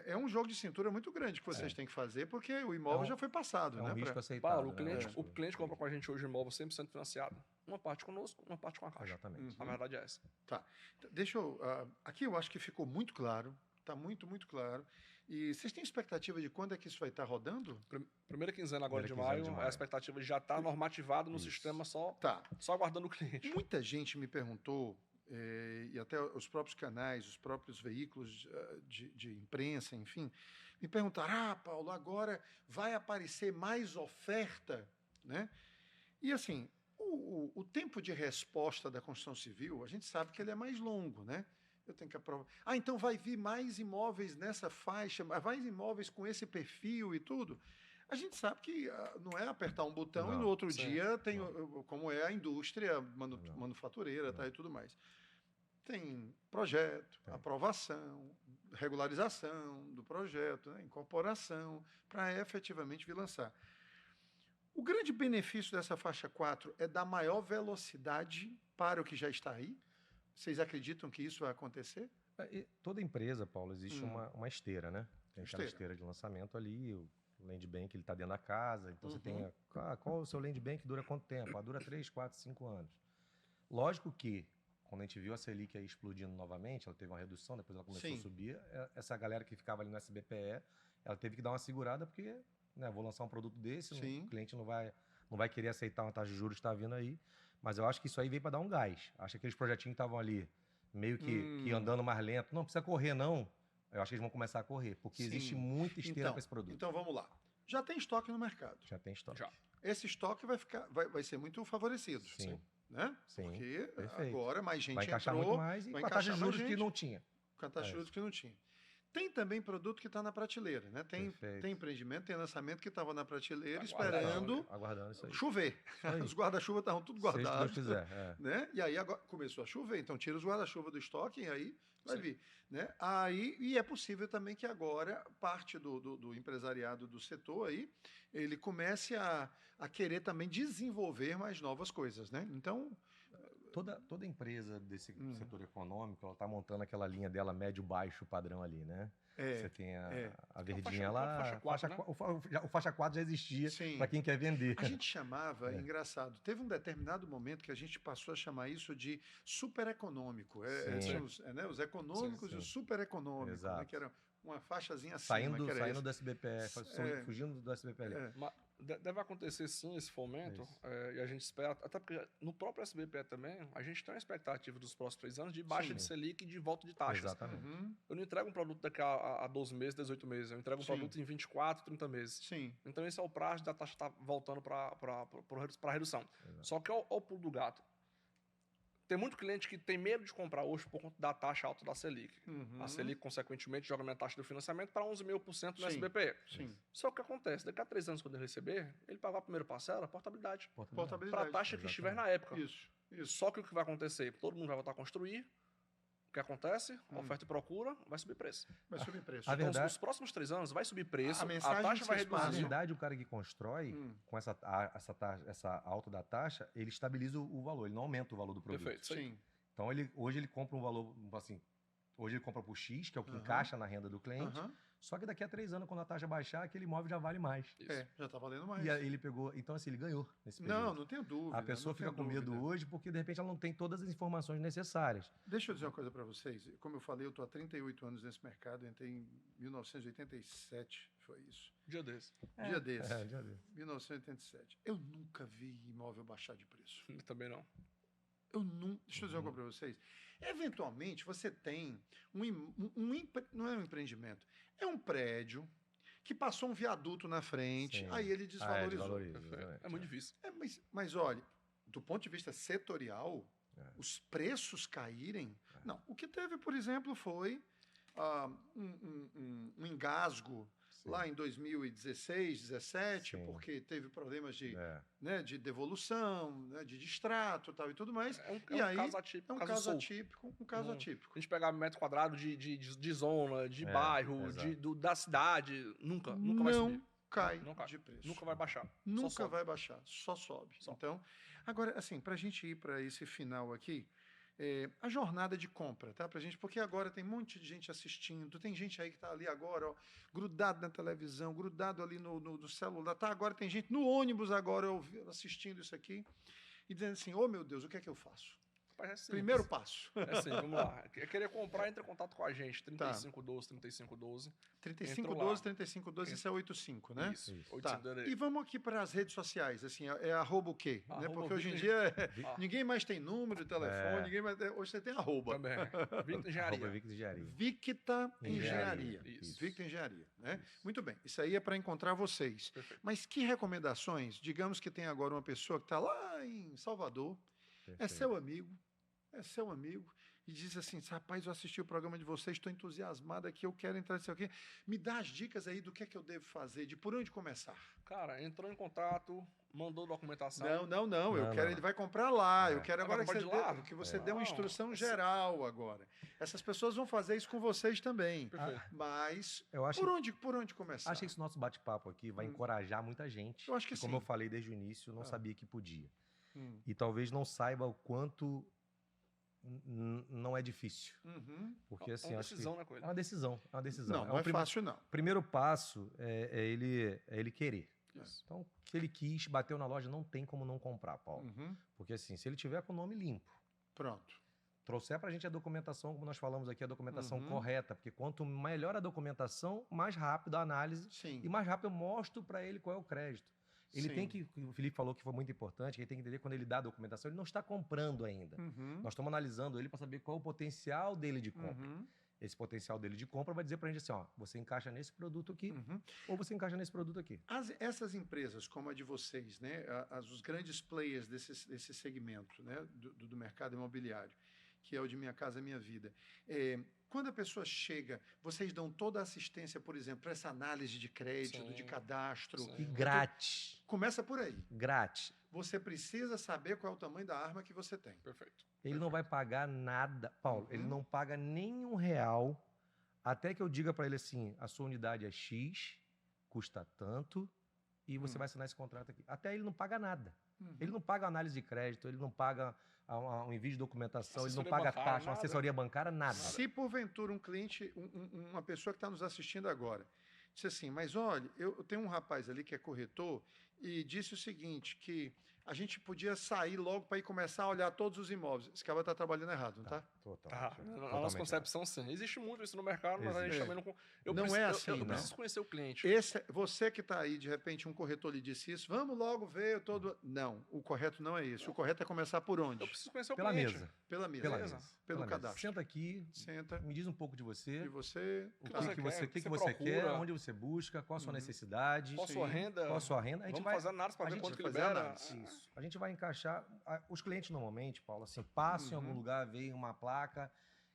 É um jogo de cintura muito grande que vocês têm que fazer, porque o imóvel já foi passado. É um risco aceitável. Paulo, o cliente compra com a gente hoje o imóvel 100% financiado. Uma parte conosco, uma parte com a Caixa. Exatamente. A verdade é essa. Tá. Deixa eu... aqui eu acho que ficou muito claro. Está muito, muito claro. E vocês têm expectativa de quando é que isso vai estar rodando? Primeira quinzena agora de maio, a expectativa já está normativado no sistema, só aguardando o cliente. Muita gente me perguntou, e até os próprios canais, os próprios veículos de imprensa, enfim, me perguntaram, Paulo, agora vai aparecer mais oferta, né? E assim, o tempo de resposta da construção civil, a gente sabe que ele é mais longo, né? Eu tenho que aprovar. Então vai vir mais imóveis nessa faixa, mais imóveis com esse perfil e tudo. A gente sabe que não é apertar um botão e no outro dia tem como é a indústria manufatureira e tudo mais. Tem projeto, aprovação, regularização do projeto, né, incorporação, para efetivamente vir lançar. O grande benefício dessa faixa 4 é dar maior velocidade para o que já está aí? Vocês acreditam que isso vai acontecer? Toda empresa, Paulo, existe uma esteira, né? Tem aquela esteira de lançamento ali, o land bank ele está dentro da casa, então você tem qual o seu land bank dura quanto tempo? Dura 3, 4, 5 anos. Lógico que, quando a gente viu a Selic aí explodindo novamente, ela teve uma redução, depois ela começou a subir, essa galera que ficava ali no SBPE, ela teve que dar uma segurada, porque vou lançar um produto desse, o cliente não vai querer aceitar uma taxa de juros que está vindo aí. Mas eu acho que isso aí veio para dar um gás. Acho que aqueles projetinhos que estavam ali, meio que andando mais lento. Não precisa correr, não. Eu acho que eles vão começar a correr, porque existe muita esteira para esse produto. Então, vamos lá. Já tem estoque no mercado. Já tem estoque. Esse estoque vai ser muito favorecido. Sim. Né? Sim. Porque agora mais gente vai encaixar entrou, muito mais e com a taxa de juros que não tinha. Com a taxa de juros que não tinha. Tem também produto que está na prateleira, né? Tem empreendimento, tem lançamento que estava na prateleira esperando isso aí. chover. Aí. Os guarda-chuva estavam tudo guardados. Se Deus quiser, né? E aí agora começou a chover, então tira os guarda-chuva do estoque e aí vai vir. Né? E é possível também que agora parte do empresariado do setor aí, ele comece a querer também desenvolver mais novas coisas, né? Então, toda empresa desse setor econômico, ela está montando aquela linha dela médio-baixo padrão ali, né? Você tem a verdinha lá, o faixa 4 já existia para quem quer vender. A gente chamava, engraçado, teve um determinado momento que a gente passou a chamar isso de super econômico. Os econômicos e os super econômicos, né, que era uma faixazinha acima. Saindo do SBPE, fugindo do SBPE. Deve acontecer sim esse fomento, e a gente espera, até porque no próprio SBPE também, a gente tem uma expectativa dos próximos 3 anos de baixa de Selic e de volta de taxas. Exatamente. Eu não entrego um produto daqui a 12 meses, 18 meses, eu entrego um produto em 24, 30 meses. Sim. Então esse é o prazo da taxa estar voltando para a redução. Exato. Só que olha o pulo do gato. Tem muito cliente que tem medo de comprar hoje por conta da taxa alta da Selic. A Selic, consequentemente, joga a taxa do financiamento para 11.500% no SBPE. Só que o que acontece? Daqui a 3 anos, quando ele receber, ele pagar a primeira parcela, portabilidade. Para a taxa que estiver na época. Isso. Só que o que vai acontecer? Todo mundo vai voltar a construir. O que acontece? Oferta e procura, vai subir preço. Vai subir preço. Então, nos próximos 3 anos, vai subir preço, a taxa vai reduzir. Na verdade, o cara que constrói, com essa alta da taxa, ele estabiliza o valor, ele não aumenta o valor do produto. Perfeito, sim. Então, hoje ele compra um valor, assim, hoje ele compra por X, que é o que encaixa na renda do cliente, só que daqui a 3 anos, quando a taxa baixar, aquele imóvel já vale mais. Já está valendo mais. E aí ele pegou, então assim, ele ganhou nesse período. Não tenho dúvida. A pessoa fica com medo hoje porque, de repente, ela não tem todas as informações necessárias. Deixa eu dizer uma coisa para vocês. Como eu falei, eu estou há 38 anos nesse mercado, entrei em 1987, foi isso. Dia desse. Dia desse. 1987. Eu nunca vi imóvel baixar de preço. Eu também não. Deixa eu dizer uma coisa para vocês. Eventualmente, você tem não é um empreendimento, é um prédio que passou um viaduto na frente, aí ele desvalorizou. É muito difícil. Mas olha, do ponto de vista setorial, os preços caírem... Não, o que teve, por exemplo, foi um engasgo lá em 2016, 2017, porque teve problemas de devolução, né, de distrato tal, e tudo mais. Um caso atípico. Um caso atípico. A gente pegar metro quadrado de zona, de bairro, da cidade, nunca vai subir. Cai de preço. Nunca vai baixar. Nunca vai baixar, só sobe. Então, agora, assim, para a gente ir para esse final aqui, a jornada de compra, tá, pra gente? Porque agora tem um monte de gente assistindo, tem gente aí que tá ali agora, ó, grudado na televisão, grudado ali no celular, tá? Agora tem gente no ônibus agora assistindo isso aqui e dizendo assim, oh meu Deus, o que é que eu faço? Primeiro passo. Assim, vamos lá. Querer comprar, entre em contato com a gente. 3512, 3512. 3512, 3512, isso é 85, né? Isso. Tá. E vamos aqui para as redes sociais. Assim, arroba o quê? Né? Porque hoje em dia ninguém mais tem número de telefone, hoje você tem arroba. Também. Victa Engenharia. Victa Engenharia. Victa Engenharia. Né? Muito bem. Isso aí é para encontrar vocês. Perfeito. Mas que recomendações? Digamos que tem agora uma pessoa que está lá em Salvador, é seu amigo, e diz assim, rapaz, eu assisti o programa de vocês, estou entusiasmado aqui, eu quero entrar nisso aqui. Me dá as dicas aí do que é que eu devo fazer, de por onde começar. Cara, entrou em contato, mandou documentação. Não, eu quero, ele vai comprar lá, eu quero agora que você dê uma instrução geral agora. Essas pessoas vão fazer isso com vocês também. Mas por onde começar? Acho que esse nosso bate-papo aqui vai encorajar muita gente. Eu acho que sim. Como eu falei desde o início, não sabia que podia. E talvez não saiba o quanto não é difícil. Porque, assim, é uma decisão, né, Coelho? É uma decisão. Não é fácil, não. O primeiro passo é ele querer. Isso. Então, se ele quis, bateu na loja, não tem como não comprar, Paulo. Porque, assim, se ele tiver com o nome limpo, pronto, trouxer pra gente a documentação, como nós falamos aqui, a documentação correta, porque quanto melhor a documentação, mais rápido a análise e mais rápido eu mostro para ele qual é o crédito. Ele tem que, o Felipe falou que foi muito importante, que ele tem que entender quando ele dá a documentação, ele não está comprando ainda. Nós estamos analisando ele para saber qual é o potencial dele de compra. Esse potencial dele de compra vai dizer para a gente assim, ó, você encaixa nesse produto aqui ou você encaixa nesse produto aqui. Essas empresas como a de vocês, né, os grandes players desse segmento, né, do mercado imobiliário, que é o de Minha Casa Minha Vida, quando a pessoa chega, vocês dão toda a assistência, por exemplo, para essa análise de crédito, de cadastro. E grátis. Começa por aí. Grátis. Você precisa saber qual é o tamanho da arma que você tem. Perfeito. Ele não vai pagar nada. Paulo, ele não paga nem R$1, até que eu diga para ele assim, a sua unidade é X, custa tanto, e você vai assinar esse contrato aqui. Até ele não paga nada. Ele não paga análise de crédito, ele não paga um envio de documentação, ele não paga taxa, uma assessoria bancária, nada. Se porventura um cliente, uma pessoa que está nos assistindo agora, disse assim, mas olha, eu tenho um rapaz ali que é corretor e disse o seguinte, que a gente podia sair logo para ir começar a olhar todos os imóveis. Esse cara está trabalhando errado, não está? Tá. Na nossa concepção, sim. Existe muito isso no mercado, mas a gente também não... Eu preciso conhecer o cliente. Você que está aí, de repente, um corretor lhe disse isso, vamos logo ver todo... Não, o correto não é isso. O correto é começar por onde? Eu preciso conhecer o cliente. Pela mesa. Pelo cadastro. Senta aqui, me diz um pouco de você. De você. O que você quer, onde você busca, qual a sua necessidade. Qual a sua renda. A gente vai fazer análise para ver quanto que libera. Isso. A gente vai encaixar... Os clientes, normalmente, Paulo, assim, passam em algum lugar, veem uma placa.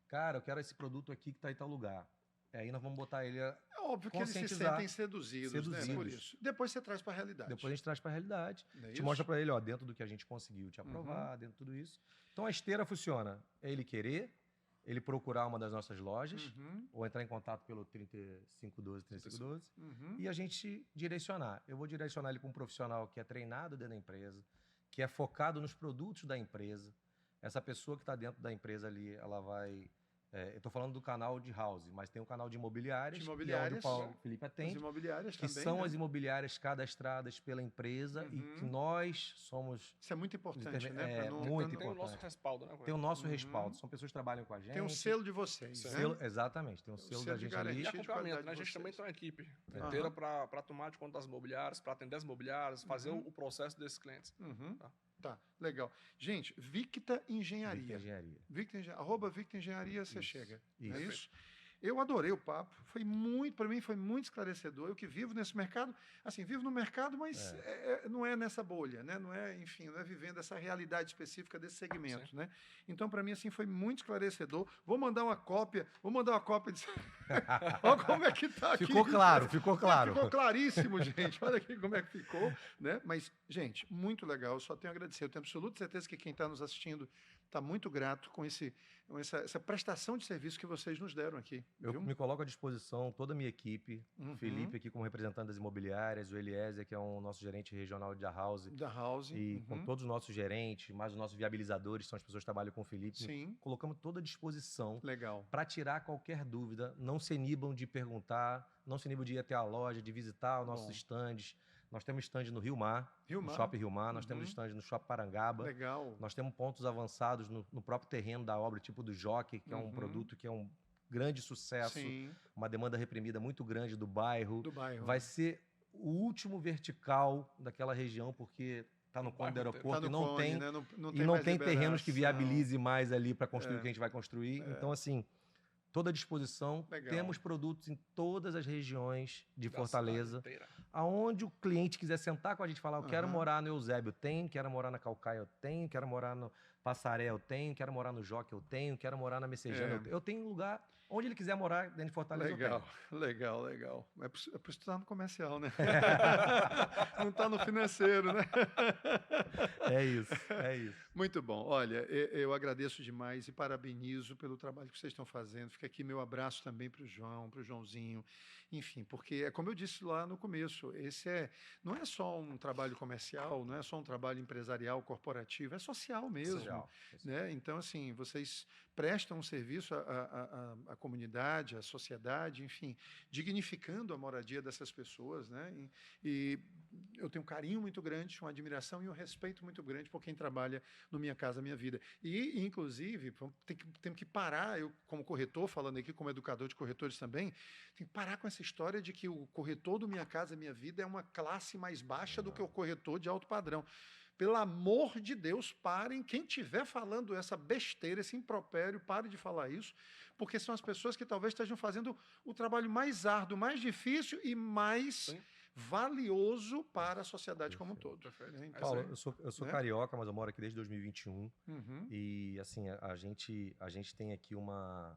Cara, eu quero esse produto aqui que está em tal lugar. Aí nós vamos botar ele a óbvio que eles se sentem seduzidos. Né? Por isso. Depois você traz para a realidade. Depois a gente traz para a realidade. Te mostra para ele, ó, dentro do que a gente conseguiu te aprovar, dentro de tudo isso. Então a esteira funciona. É ele querer, ele procurar uma das nossas lojas, ou entrar em contato pelo 3512, e a gente direcionar. Eu vou direcionar ele para um profissional que é treinado dentro da empresa, que é focado nos produtos da empresa. Essa pessoa que está dentro da empresa ali, ela vai... eu estou falando do canal de house, mas tem um canal de imobiliárias, que é onde o Paulo Felipe atende, imobiliárias que também, são as imobiliárias cadastradas pela empresa e que nós somos... Isso é muito importante, né? Muito importante. Tem o nosso respaldo, né? Tem o nosso respaldo. São pessoas que trabalham com a gente. Tem um selo de vocês, né? Exatamente. Tem um selo da gente ali. E acompanhamento, né? A gente também tem uma equipe inteira para tomar de conta das imobiliárias, para atender as imobiliárias, fazer o processo desses clientes. Tá, legal. Gente, Victa Engenharia. @ Victa Engenharia, você chega. É isso? Eu adorei o papo. Para mim foi muito esclarecedor. Eu que vivo nesse mercado, assim, vivo no mercado, mas não é nessa bolha, né? Não é, enfim, não é vivendo essa realidade específica desse segmento, né? Então, para mim, assim, foi muito esclarecedor. Vou mandar uma cópia disso. Olha como é que tá aqui. Ficou claro. Ficou claríssimo, gente. Olha aqui como é que ficou, né? Mas, gente, muito legal. Eu só tenho a agradecer. Eu tenho absoluta certeza que quem está nos assistindo está muito grato com essa prestação de serviço que vocês nos deram aqui. Eu me coloco à disposição, toda a minha equipe, o Felipe aqui como representante das imobiliárias, o Eliezer, que é o nosso gerente regional da House. E com todos os nossos gerentes, mais os nossos viabilizadores, são as pessoas que trabalham com o Felipe. Sim. Colocamos toda a disposição Legal. Para tirar qualquer dúvida. Não se inibam de perguntar, não se inibam de ir até a loja, de visitar os nossos stands. Nós temos stand no Rio Mar, no Shopping Rio Mar, nós temos stand no Shopping Parangaba. Legal. Nós temos pontos avançados no próprio terreno da obra, tipo do Jockey, que é um produto que é um grande sucesso, uma demanda reprimida muito grande do bairro. Vai ser o último vertical daquela região, porque está no conde do aeroporto e não tem terrenos que viabilize mais ali para construir o que a gente vai construir. Então, assim, toda à disposição. Legal. Temos produtos em todas as regiões de Fortaleza. Aonde o cliente quiser sentar com a gente e falar, eu quero morar no Eusébio, eu tenho, quero morar na Calcaia, eu tenho, quero morar no Passaré, eu tenho, quero morar no Jockey, eu tenho, quero morar na Messejana, eu tenho um lugar onde ele quiser morar dentro de Fortaleza. Legal. É por isso que está no comercial, né? Não está no financeiro, né? É isso. Muito bom. Olha, eu agradeço demais e parabenizo pelo trabalho que vocês estão fazendo. Fica aqui meu abraço também para o João, para o Joãozinho. Enfim, porque, como eu disse lá no começo, não é só um trabalho comercial, não é só um trabalho empresarial, corporativo, é social mesmo. Né? Então, assim, vocês prestam um serviço à comunidade, à sociedade, enfim, dignificando a moradia dessas pessoas, né? E eu tenho um carinho muito grande, uma admiração e um respeito muito grande por quem trabalha no Minha Casa Minha Vida. E, inclusive, temos que parar, eu como corretor, falando aqui como educador de corretores também, tem que parar com essa história de que o corretor do Minha Casa Minha Vida é uma classe mais baixa do que o corretor de alto padrão. Pelo amor de Deus, parem. Quem estiver falando essa besteira, esse impropério, pare de falar isso, porque são as pessoas que talvez estejam fazendo o trabalho mais árduo, mais difícil e mais valioso para a sociedade como um todo. Então, Paulo, eu sou carioca, mas eu moro aqui desde 2021. E assim, a gente tem aqui uma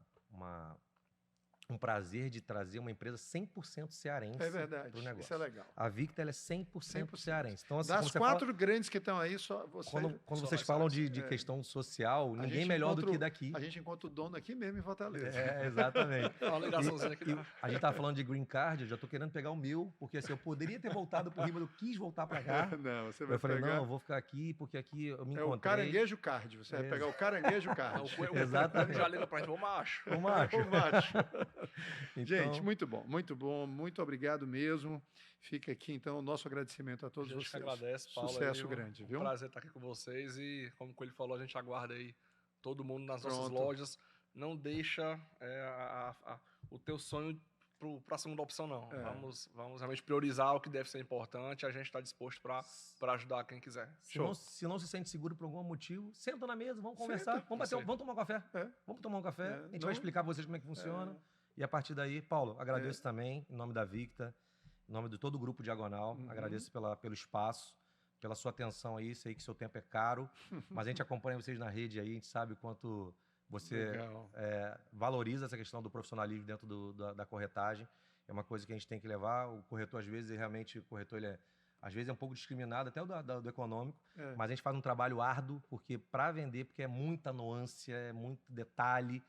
um prazer de trazer uma empresa 100% cearense para o negócio. Isso é legal. A Victa ela é 100% cearense. Então, assim, das 4 grandes que estão aí, só você... Quando vocês falam de questão social, ninguém melhor do que daqui. A gente encontra o dono aqui mesmo em Fortaleza. Exatamente. Uma ligaçãozinha aqui. A gente estava falando de green card, eu já estou querendo pegar o meu, porque assim, eu poderia ter voltado para o Rio, mas eu quis voltar para cá. Não, você vai eu falei, pegar... não, eu vou ficar aqui, porque aqui eu me encontrei. É o caranguejo card, você vai pegar o caranguejo card. Exatamente. Já liga para gente, o macho. O macho. O macho. Então... Gente, muito bom, muito obrigado mesmo. Fica aqui, então, o nosso agradecimento a todos vocês. A gente agradece, Paulo. Sucesso grande, viu? Um prazer estar aqui com vocês e, como o Coelho falou, a gente aguarda aí todo mundo nas nossas lojas. Não deixa o teu sonho para a segunda opção, não. Vamos realmente priorizar o que deve ser importante. A gente está disposto para ajudar quem quiser. Se não se sente seguro por algum motivo, senta na mesa, vamos conversar, vamos tomar um café. Vamos tomar um café, a gente vai explicar para vocês como é que funciona. E a partir daí, Paulo, agradeço também, em nome da Victa, em nome de todo o Grupo Diagonal, agradeço pelo espaço, pela sua atenção aí, sei que seu tempo é caro, mas a gente acompanha vocês na rede aí, a gente sabe o quanto você valoriza essa questão do profissionalismo dentro da corretagem. É uma coisa que a gente tem que levar. O corretor, às vezes, às vezes é um pouco discriminado, até do econômico, mas a gente faz um trabalho árduo, porque para vender, porque é muita nuance, é muito detalhe,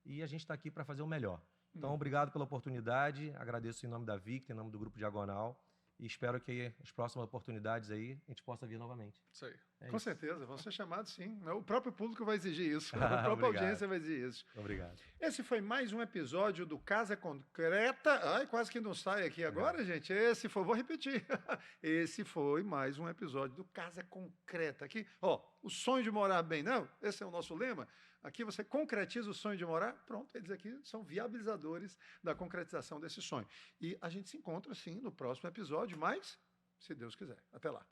e a gente está aqui para fazer o melhor. Então, obrigado pela oportunidade, agradeço em nome da Victa, em nome do Grupo Diagonal, e espero que as próximas oportunidades aí a gente possa vir novamente. Isso aí. Com certeza, vão ser chamados sim. O próprio público vai exigir isso, a própria audiência vai exigir isso. Obrigado. Esse foi mais um episódio do Casa Concreta. Ai, quase que não sai aqui agora, gente. Vou repetir. Esse foi mais um episódio do Casa Concreta. Aqui, o sonho de morar bem, não? Esse é o nosso lema. Aqui você concretiza o sonho de morar, pronto, eles aqui são viabilizadores da concretização desse sonho. E a gente se encontra, sim, no próximo episódio, mas, se Deus quiser. Até lá.